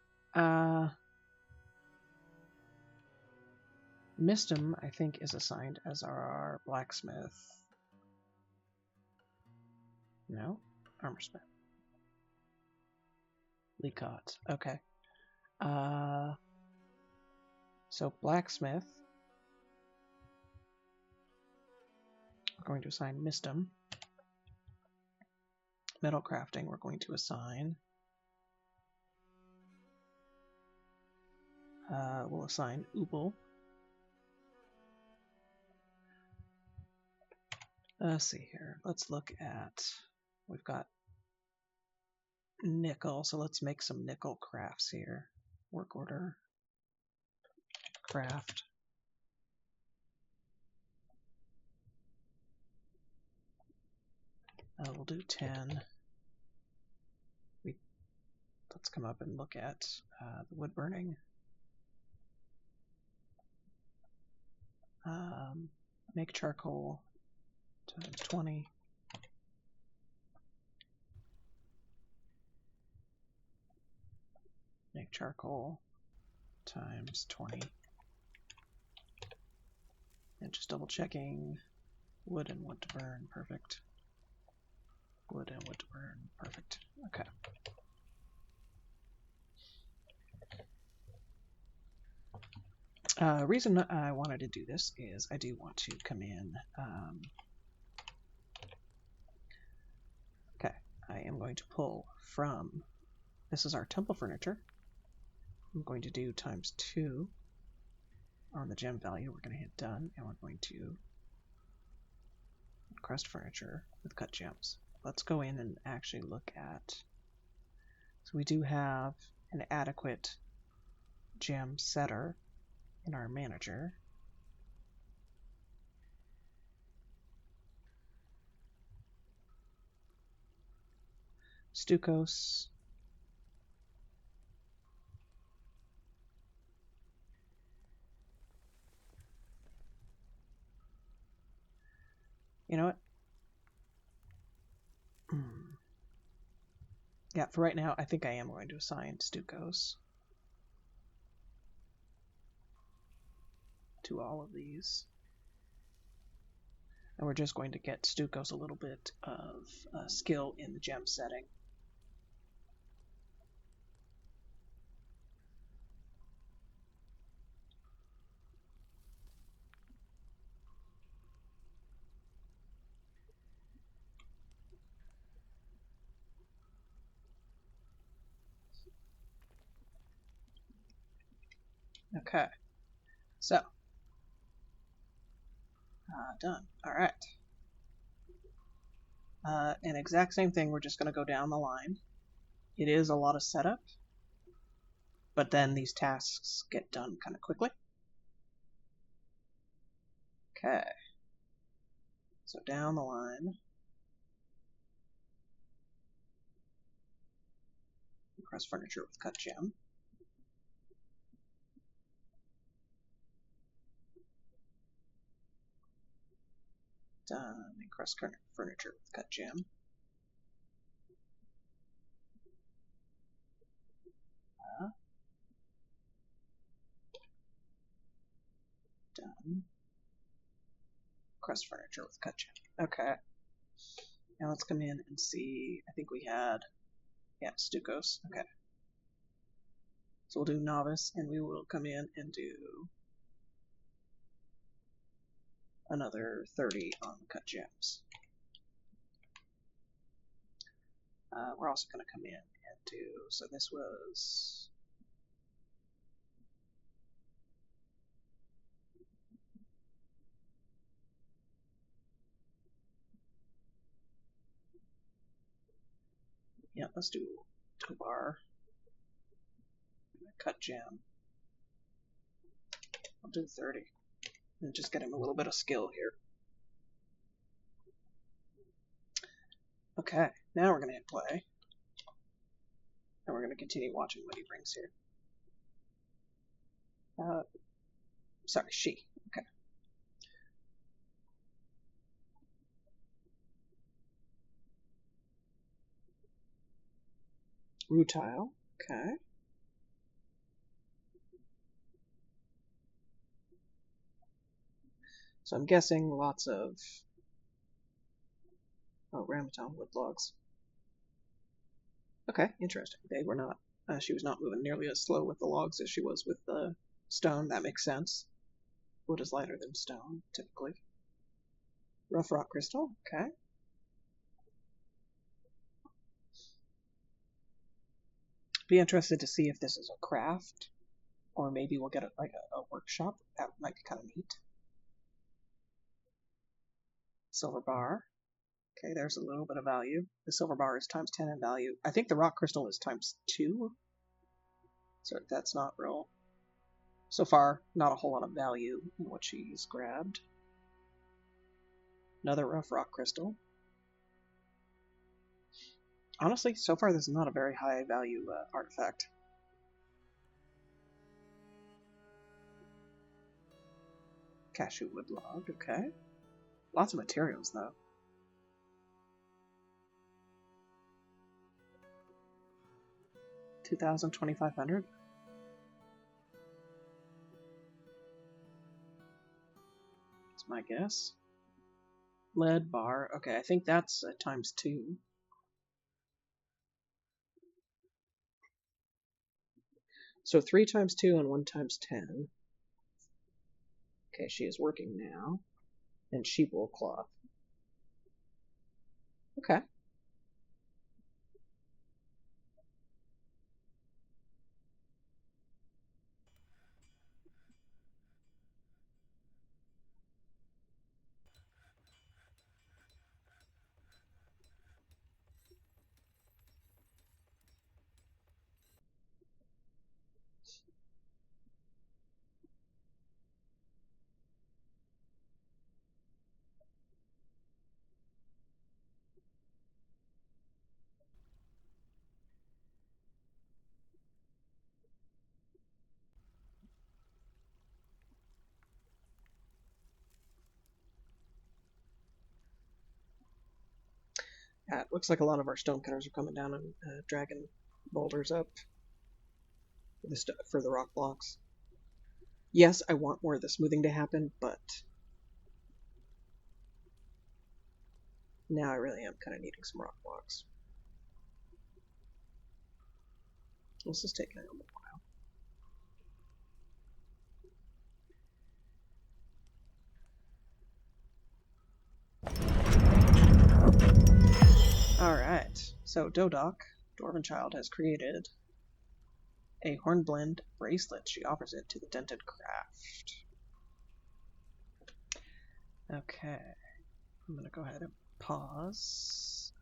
Mistum, I think, is assigned as our blacksmith. No? Armorsmith. Licot. Okay. So blacksmith, we're going to assign Mistum. Metal crafting, we're going to assign. We'll assign Ubel. Let's see here. Let's look at. We've got nickel, so let's make some nickel crafts here. Work order. Craft. We'll do 10. Let's come up and look at the wood burning. Make charcoal times 20. Make charcoal times 20. And just double checking wood and wood to burn. Perfect. Wood and wood to burn. Perfect. Okay. Reason I wanted to do this is I do want to come in. Okay, I am going to pull from. This is our temple furniture. I'm going to do times 2 on the gem value. We're going to hit done, and we're going to crust furniture with cut gems. Let's go in and actually look at. So we do have an adequate gem setter in our manager. Stukos. You know what? Yeah, for right now, I think I am going to assign Stukos to all of these. And we're just going to get Stukos a little bit of skill in the gem setting. Okay, so done. All right. And exact same thing, we're just going to go down the line. It is a lot of setup, but then these tasks get done kind of quickly. Okay. So down the line, press furniture with cut gem. Done. And cross furniture with cut gem. Done. Cross furniture with cut gem. Okay. Now let's come in and see. I think we had, yeah, Stukos. Okay. So we'll do novice, and we will come in and do another 30 on the cut gems. We're also going to come in and do, so this was, yeah, let's do Tobar, cut gem. I'll do 30, and just get him a little bit of skill here. Okay, now we're going to hit play, and we're going to continue watching what he brings here. Sorry, she. Okay. Rutile. Okay. So I'm guessing lots of Ramaton wood logs. Okay, interesting. They were not. She was not moving nearly as slow with the logs as she was with the stone. That makes sense. Wood is lighter than stone, typically. Rough rock crystal. Okay. Be interested to see if this is a craft, or maybe we'll get a workshop. That might be kind of neat. Silver bar. Okay, there's a little bit of value. The silver bar is times 10 in value. I think the rock crystal is times 2. So that's not real. So far, not a whole lot of value in what she's grabbed. Another rough rock crystal. Honestly, so far this is not a very high value artifact. Cashew wood log, okay. Lots of materials though. 2,000, 2,500. That's my guess. Lead bar. Okay, I think that's times 2. So 3 times 2 and 1 times 10. Okay, she is working now. And sheep wool cloth. Okay. It looks like a lot of our stonecutters are coming down and dragging boulders up for the rock blocks. Yes, I want more of the smoothing to happen, but now I really am kind of needing some rock blocks. This is taking a little while. Alright, so Dodok, Dwarven Child, has created a hornblende bracelet. She offers it to the Dented Craft. Okay, I'm going to go ahead and pause.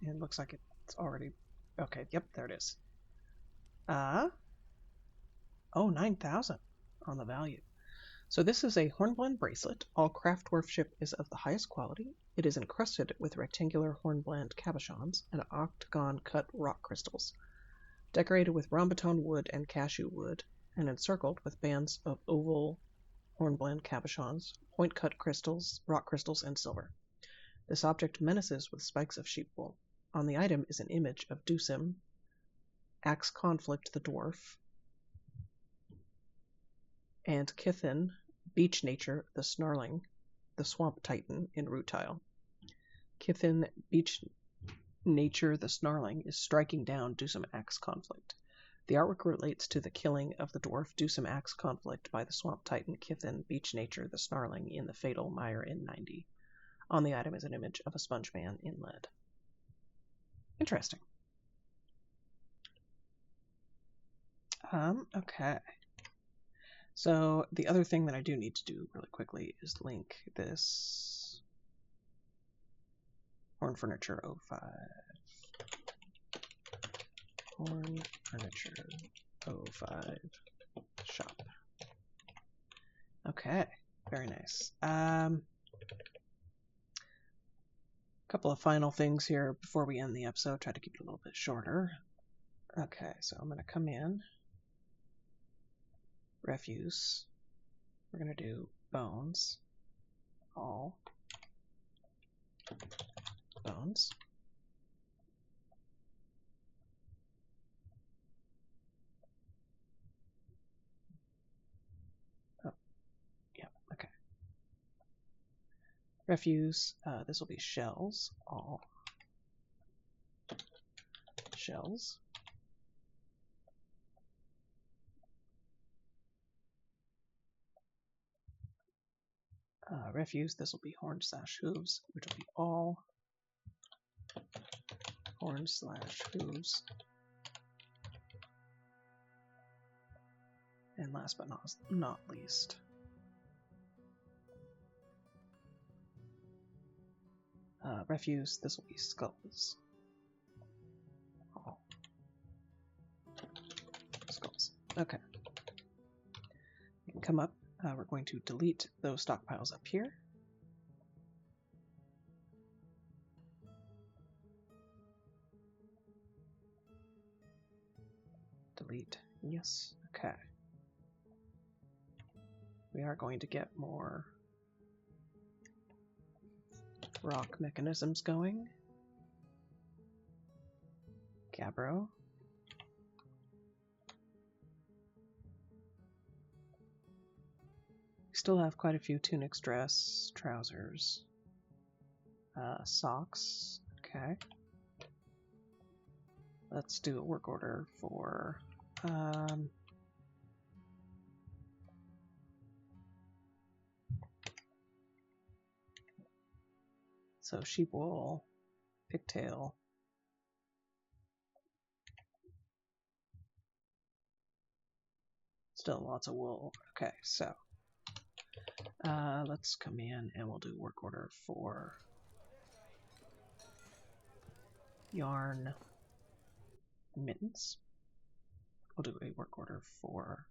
It looks like it's already... Okay, yep, there it is. Oh, 9,000 on the value. So this is a hornblende bracelet. All craft dwarfship is of the highest quality. It is encrusted with rectangular hornblende cabochons and octagon-cut rock crystals, decorated with rhomboton wood and cashew wood, and encircled with bands of oval hornblende cabochons, point-cut crystals, rock crystals, and silver. This object menaces with spikes of sheep wool. On the item is an image of Dusim, Axe Conflict the Dwarf, and Kithin, Beach Nature the Snarling, the Swamp Titan in root tile. Kithin, Beach Nature the Snarling is striking down Dusim Axe Conflict. The artwork relates to the killing of the dwarf Dusim Axe Conflict by the Swamp Titan Kithin, Beach Nature the Snarling in the fatal Mire in 90. On the item is an image of a sponge man in lead. Interesting. Okay. So the other thing that I do need to do really quickly is link this Horn Furniture 05. Horn Furniture 05 shop. Okay, very nice. Couple of final things here before we end the episode. Try to keep it a little bit shorter. Okay, so I'm going to come in. Refuse. We're going to do bones. All bones. Oh, yeah, okay. Refuse, this will be shells. All shells. Refuse, this will be horn/hooves, which will be all horn/hooves. And last but not least, refuse, this will be skulls. All skulls. Okay. You can come up. We're going to delete those stockpiles up here. Delete. Yes. Okay. We are going to get more rock mechanisms going. Gabbro. We still have quite a few tunics, dress, trousers, socks. Okay. Let's do a work order for so sheep wool, pigtail, still lots of wool. Okay, so let's come in and we'll do work order for yarn mittens. We'll do a work order for,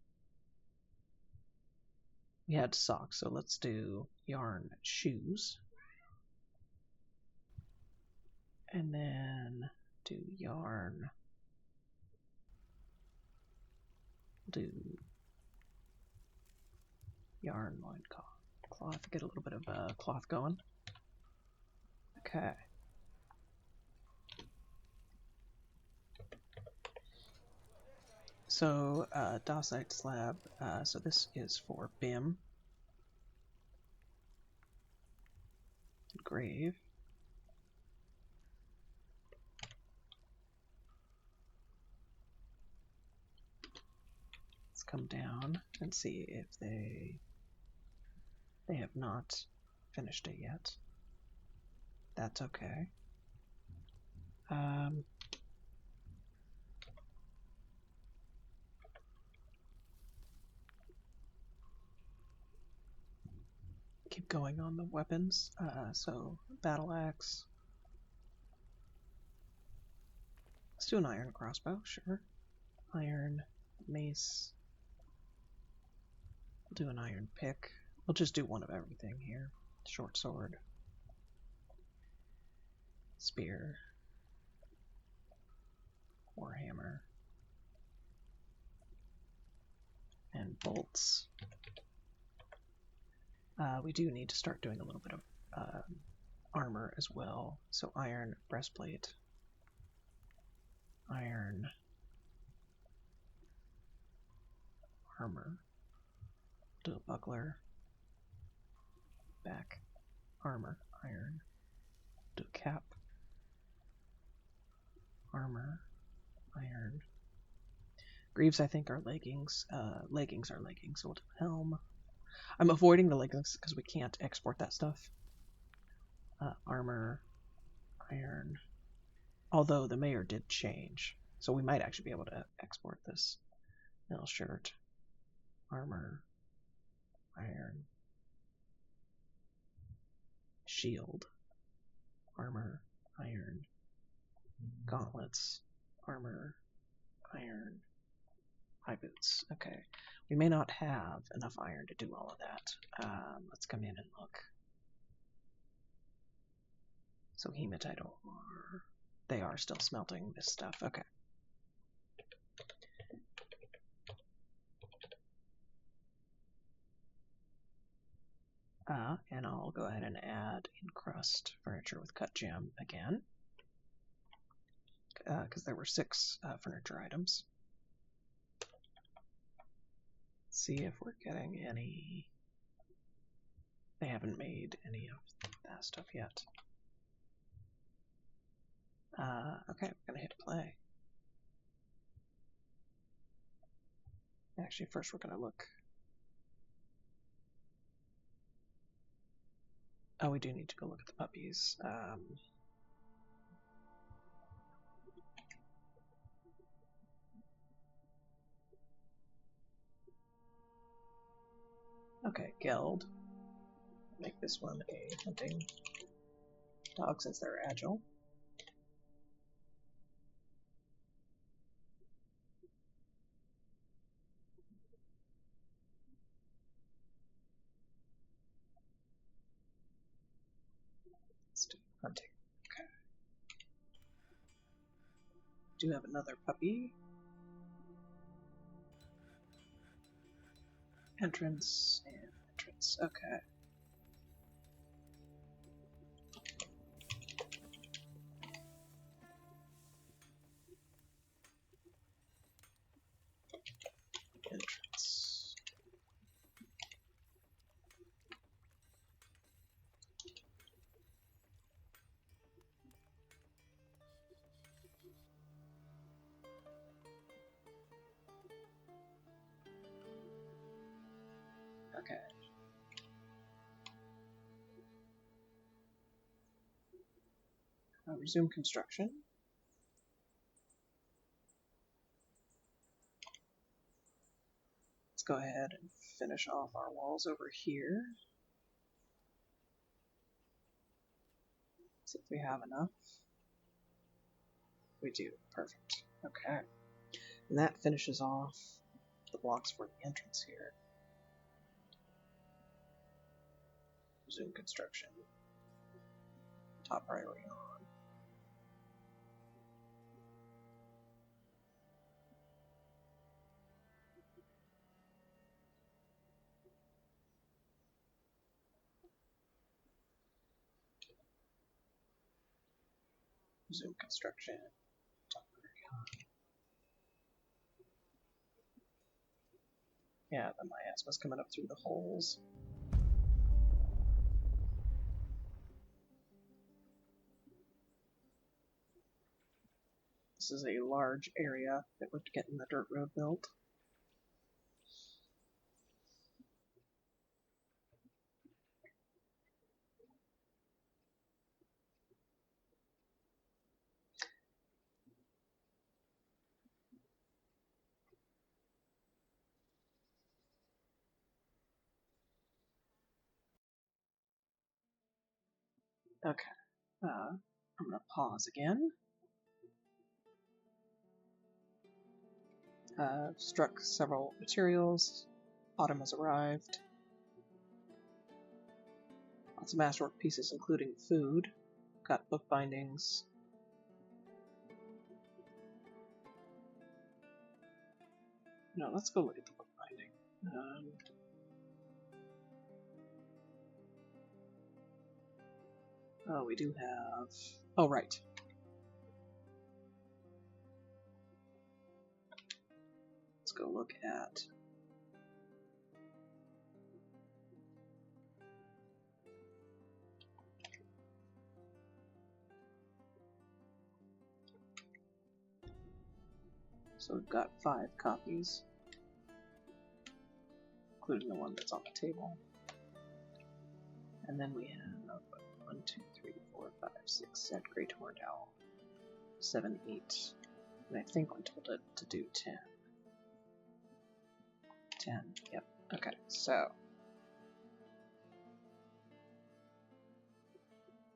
we had socks, so let's do yarn shoes. And then do yarn, do yarn loincloth, get a little bit of cloth going. Okay. So, dacite slab, so this is for BIM. Grave. Let's come down and see if they have not finished it yet. That's okay. Keep going on the weapons. So battle axe. Let's do an iron crossbow, sure. Iron, mace, We'll do an iron pick. We'll just do one of everything here. Short sword. Spear. Warhammer. And bolts. We do need to start doing a little bit of armor as well. So iron breastplate. Iron armor. Do a buckler. Back armor. Iron. Do a cap. Armor. Iron. Greaves, I think, are leggings. Leggings are leggings, so we'll do helm. I'm avoiding the leggings because we can't export that stuff. Armor. Iron. Although the mayor did change, so we might actually be able to export this. Nail shirt. Armor. Iron. Shield. Armor. Iron. Gauntlets. Armor. Iron. High boots. Okay. We may not have enough iron to do all of that. Let's come in and look. So hematite ore. They are still smelting this stuff. Okay. And I'll go ahead and add encrust furniture with cut gem again. Because there were 6 furniture items. See if we're getting any. They haven't made any of that stuff yet. Okay, we're gonna hit play. Actually, first we're gonna look. Oh, we do need to go look at the puppies. Okay, Geld. Make this one a hunting dog since they're agile. Let's do hunting. Okay. Do have another puppy. Entrance and entrance. Okay. Entrance. Okay. Resume construction. Let's go ahead and finish off our walls over here. See if we have enough. We do. Perfect. Okay. And that finishes off the blocks for the entrance here. Resume construction. Top priority on. Resume construction. Top priority on. Yeah, the miasma's coming up through the holes. This is a large area that we're getting the dirt road built. Okay. I'm going to pause again. Struck several materials. Autumn has arrived. Lots of masterwork pieces, including food. Got book bindings. No, let's go look at the book binding. Oh, we do have... Oh, right. Let's go look at... So we've got 5 copies, including the one that's on the table. And then we have 1, 2, 3, 4, 5, 6, 7 Great Horned Owl. 7, 8. And I think we told it to do 10. 10, yep. Okay, so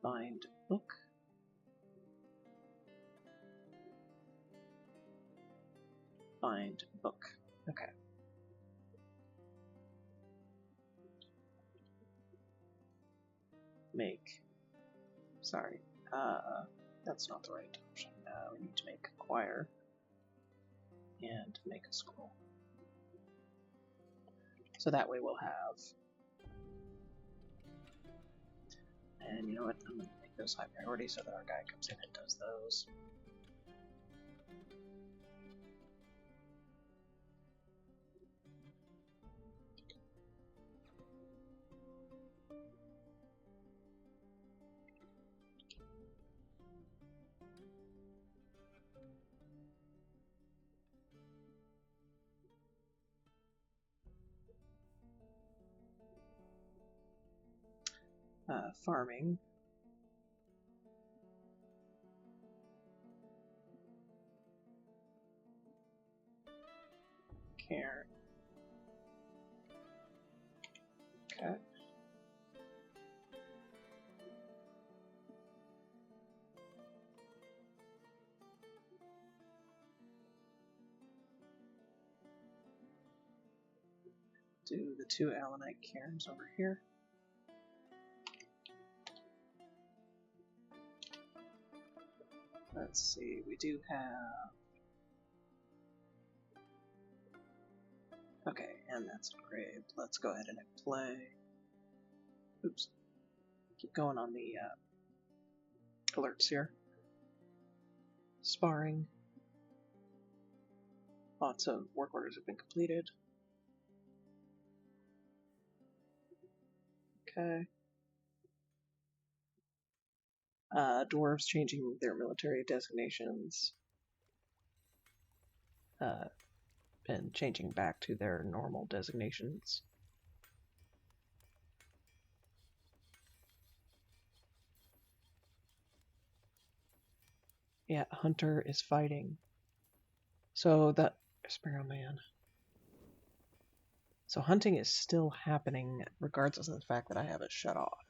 find book. Find book. Okay. Make. Sorry. That's not the right option. We need to make acquire and make a scroll. So that way we'll have. And you know what? I'm going to make those high priority so that our guy comes in and does those. Farming. Care. Okay. Do the 2 Allanite cairns over here. Let's see, we do have... Okay, and that's engraved. Let's go ahead and hit play. Oops. Keep going on the alerts here. Sparring. Lots of work orders have been completed. Okay. Dwarves changing their military designations. And changing back to their normal designations. Yeah, Hunter is fighting. So that... Sparrow Man. So hunting is still happening regardless of the fact that I have it shut off.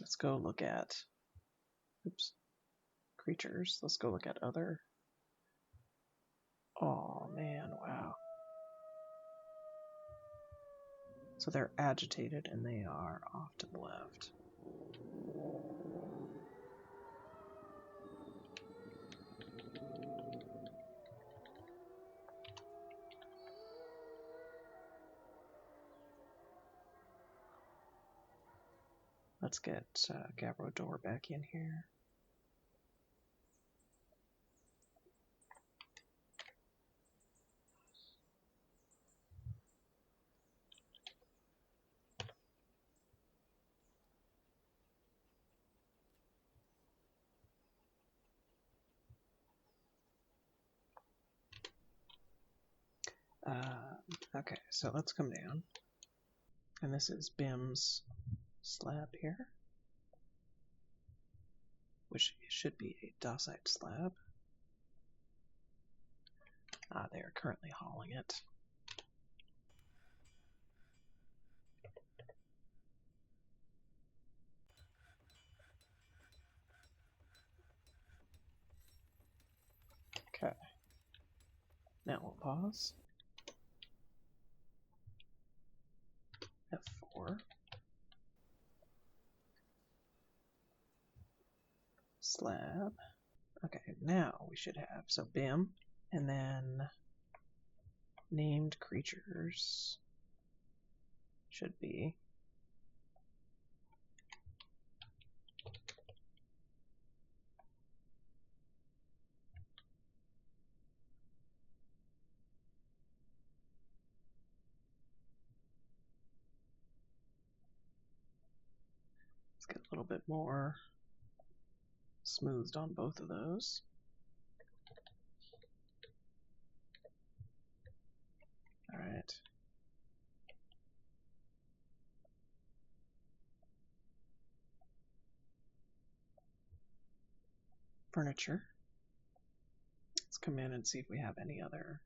Let's go look at, oops, creatures. Let's go look at other. Oh man, wow. So they're agitated and they are off to the left. Let's get Gabrodor back in here. Okay, so let's come down. And this is Bim's slab here, which should be a dacite slab. They are currently hauling it. Now we'll pause. F4. Slab. Okay, now we should have, so BIM, and then named creatures should be let's get a little bit more smoothed on both of those. All right. Furniture. Let's come in and see if we have any other.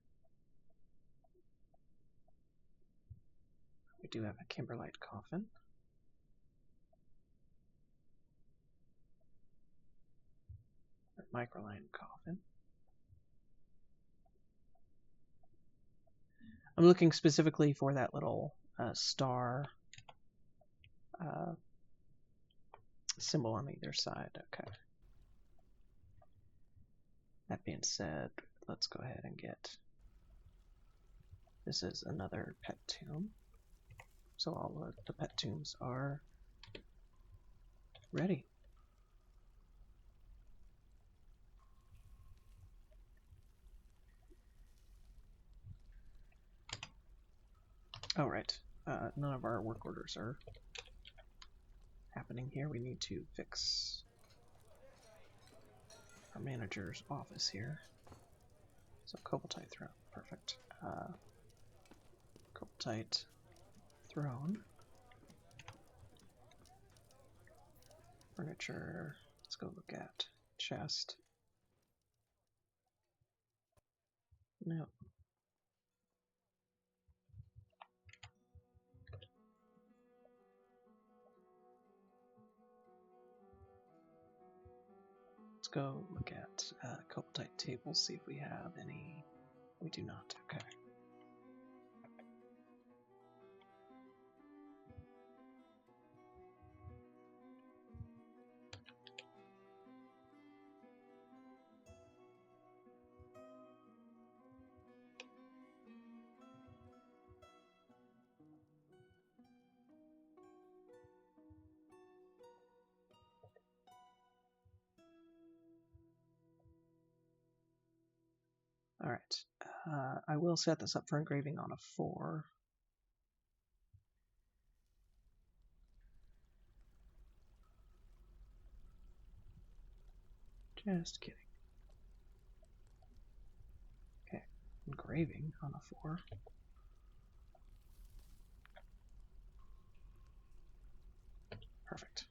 We do have a Kimberlite coffin. A microline coffin. I'm looking specifically for that little star symbol on either side. Okay. That being said, let's go ahead and get. This is another pet tomb. So all of the pet tombs are ready. All right. None of our work orders are happening here. We need to fix our manager's office here. So Cobaltite throne, perfect. Cobaltite throne. Furniture. Let's go look at chest. No. Let's go look at Cobaltite tables, see if we have any. We do not. Okay. All right. I will set this up for engraving on a 4. Just kidding. Okay, engraving on a 4. Perfect.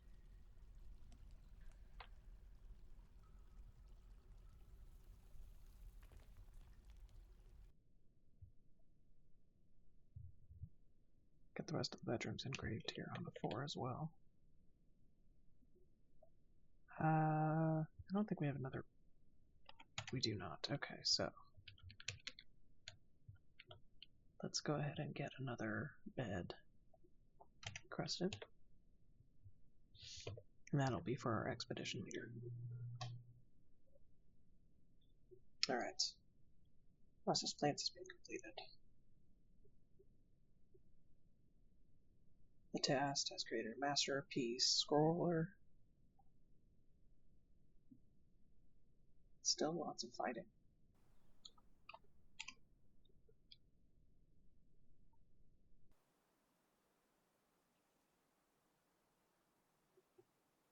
Get the rest of the bedrooms engraved here on the 4 as well. I don't think we have another. We do not. Okay, so let's go ahead and get another bed crusted. And that'll be for our expedition leader. Alright. Process plants has been completed. The task has created a masterpiece scroller. Still lots of fighting.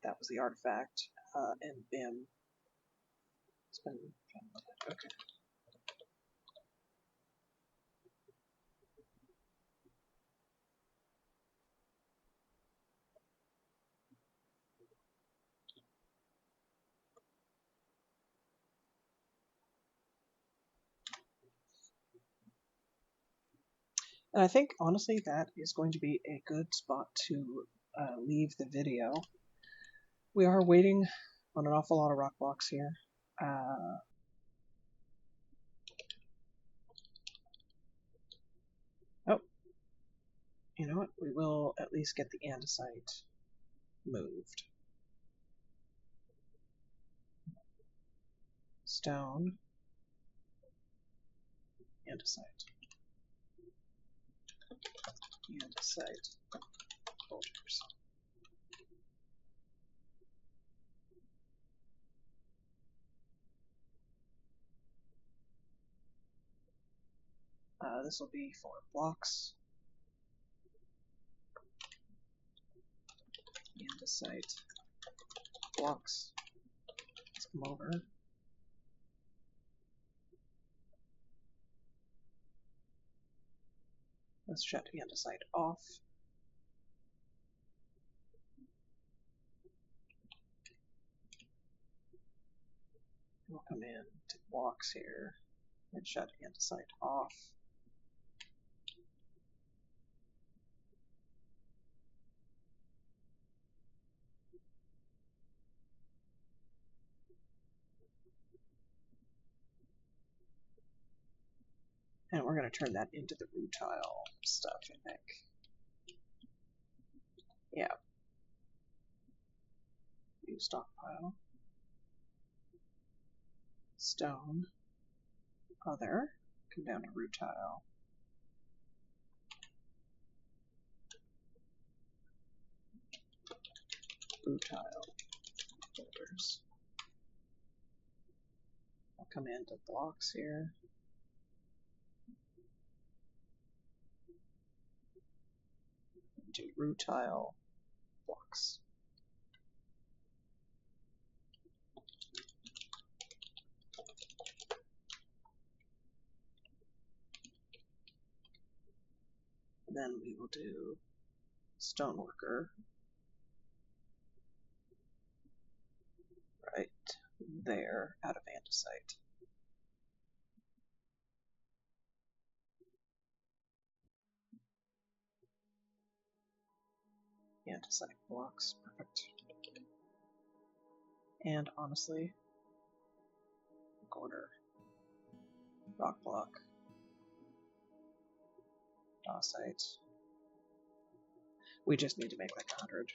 That was the artifact, and BIM. It's been okay. And I think, honestly, that is going to be a good spot to leave the video. We are waiting on an awful lot of rock blocks here. You know what? We will at least get the andesite moved. Stone, andesite, andesite holders. This will be for blocks. Andesite blocks. Let's come over. Let's shut andesite off. We'll come in to blocks here and shut andesite off. And we're going to turn that into the rutile stuff, I think. Yeah. New stockpile. Stone. Other. Come down to rutile. Rutile holders. I'll come into blocks here. Do rutile blocks. Then we will do stoneworker right there out of andesite. Andesite blocks, perfect. And honestly, corner, rock block, dacite. We just need to make like 100.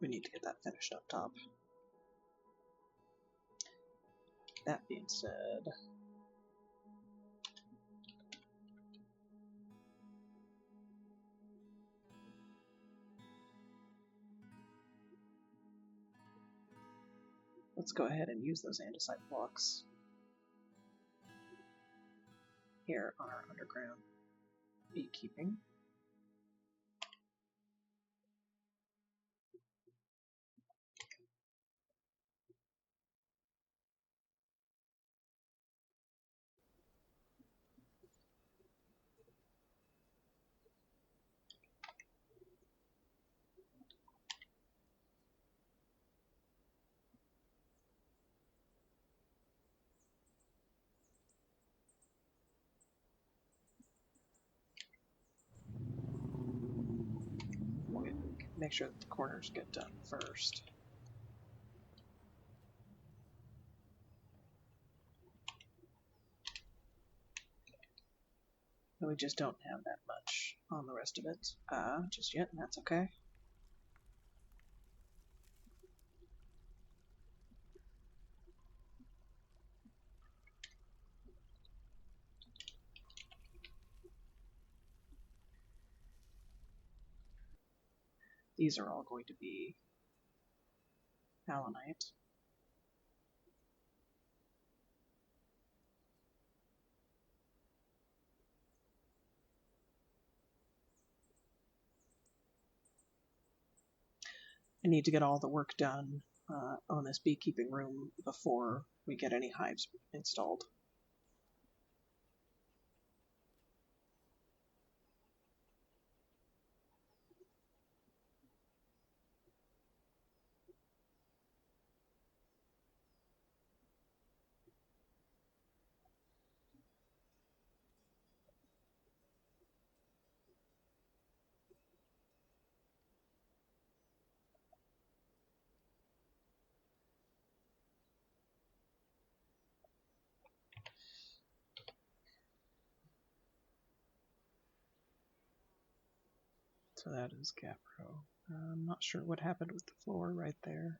We need to get that finished up top. That being said, let's go ahead and use those andesite blocks here on our underground beekeeping. We'll make sure that the corners get done first. But we just don't have that much on the rest of it just yet, and that's okay. These are all going to be allanite. I need to get all the work done on this beekeeping room before we get any hives installed. So that is Capro. I'm not sure what happened with the floor right there.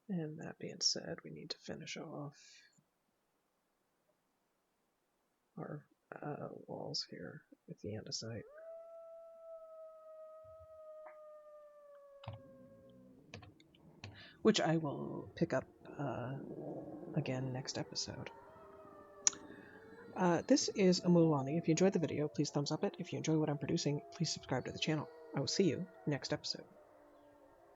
And that being said, we need to finish off our walls here with the andesite. Which I will pick up again next episode. This is Amulani. If you enjoyed the video, please thumbs up it. If you enjoy what I'm producing, please subscribe to the channel. I will see you next episode.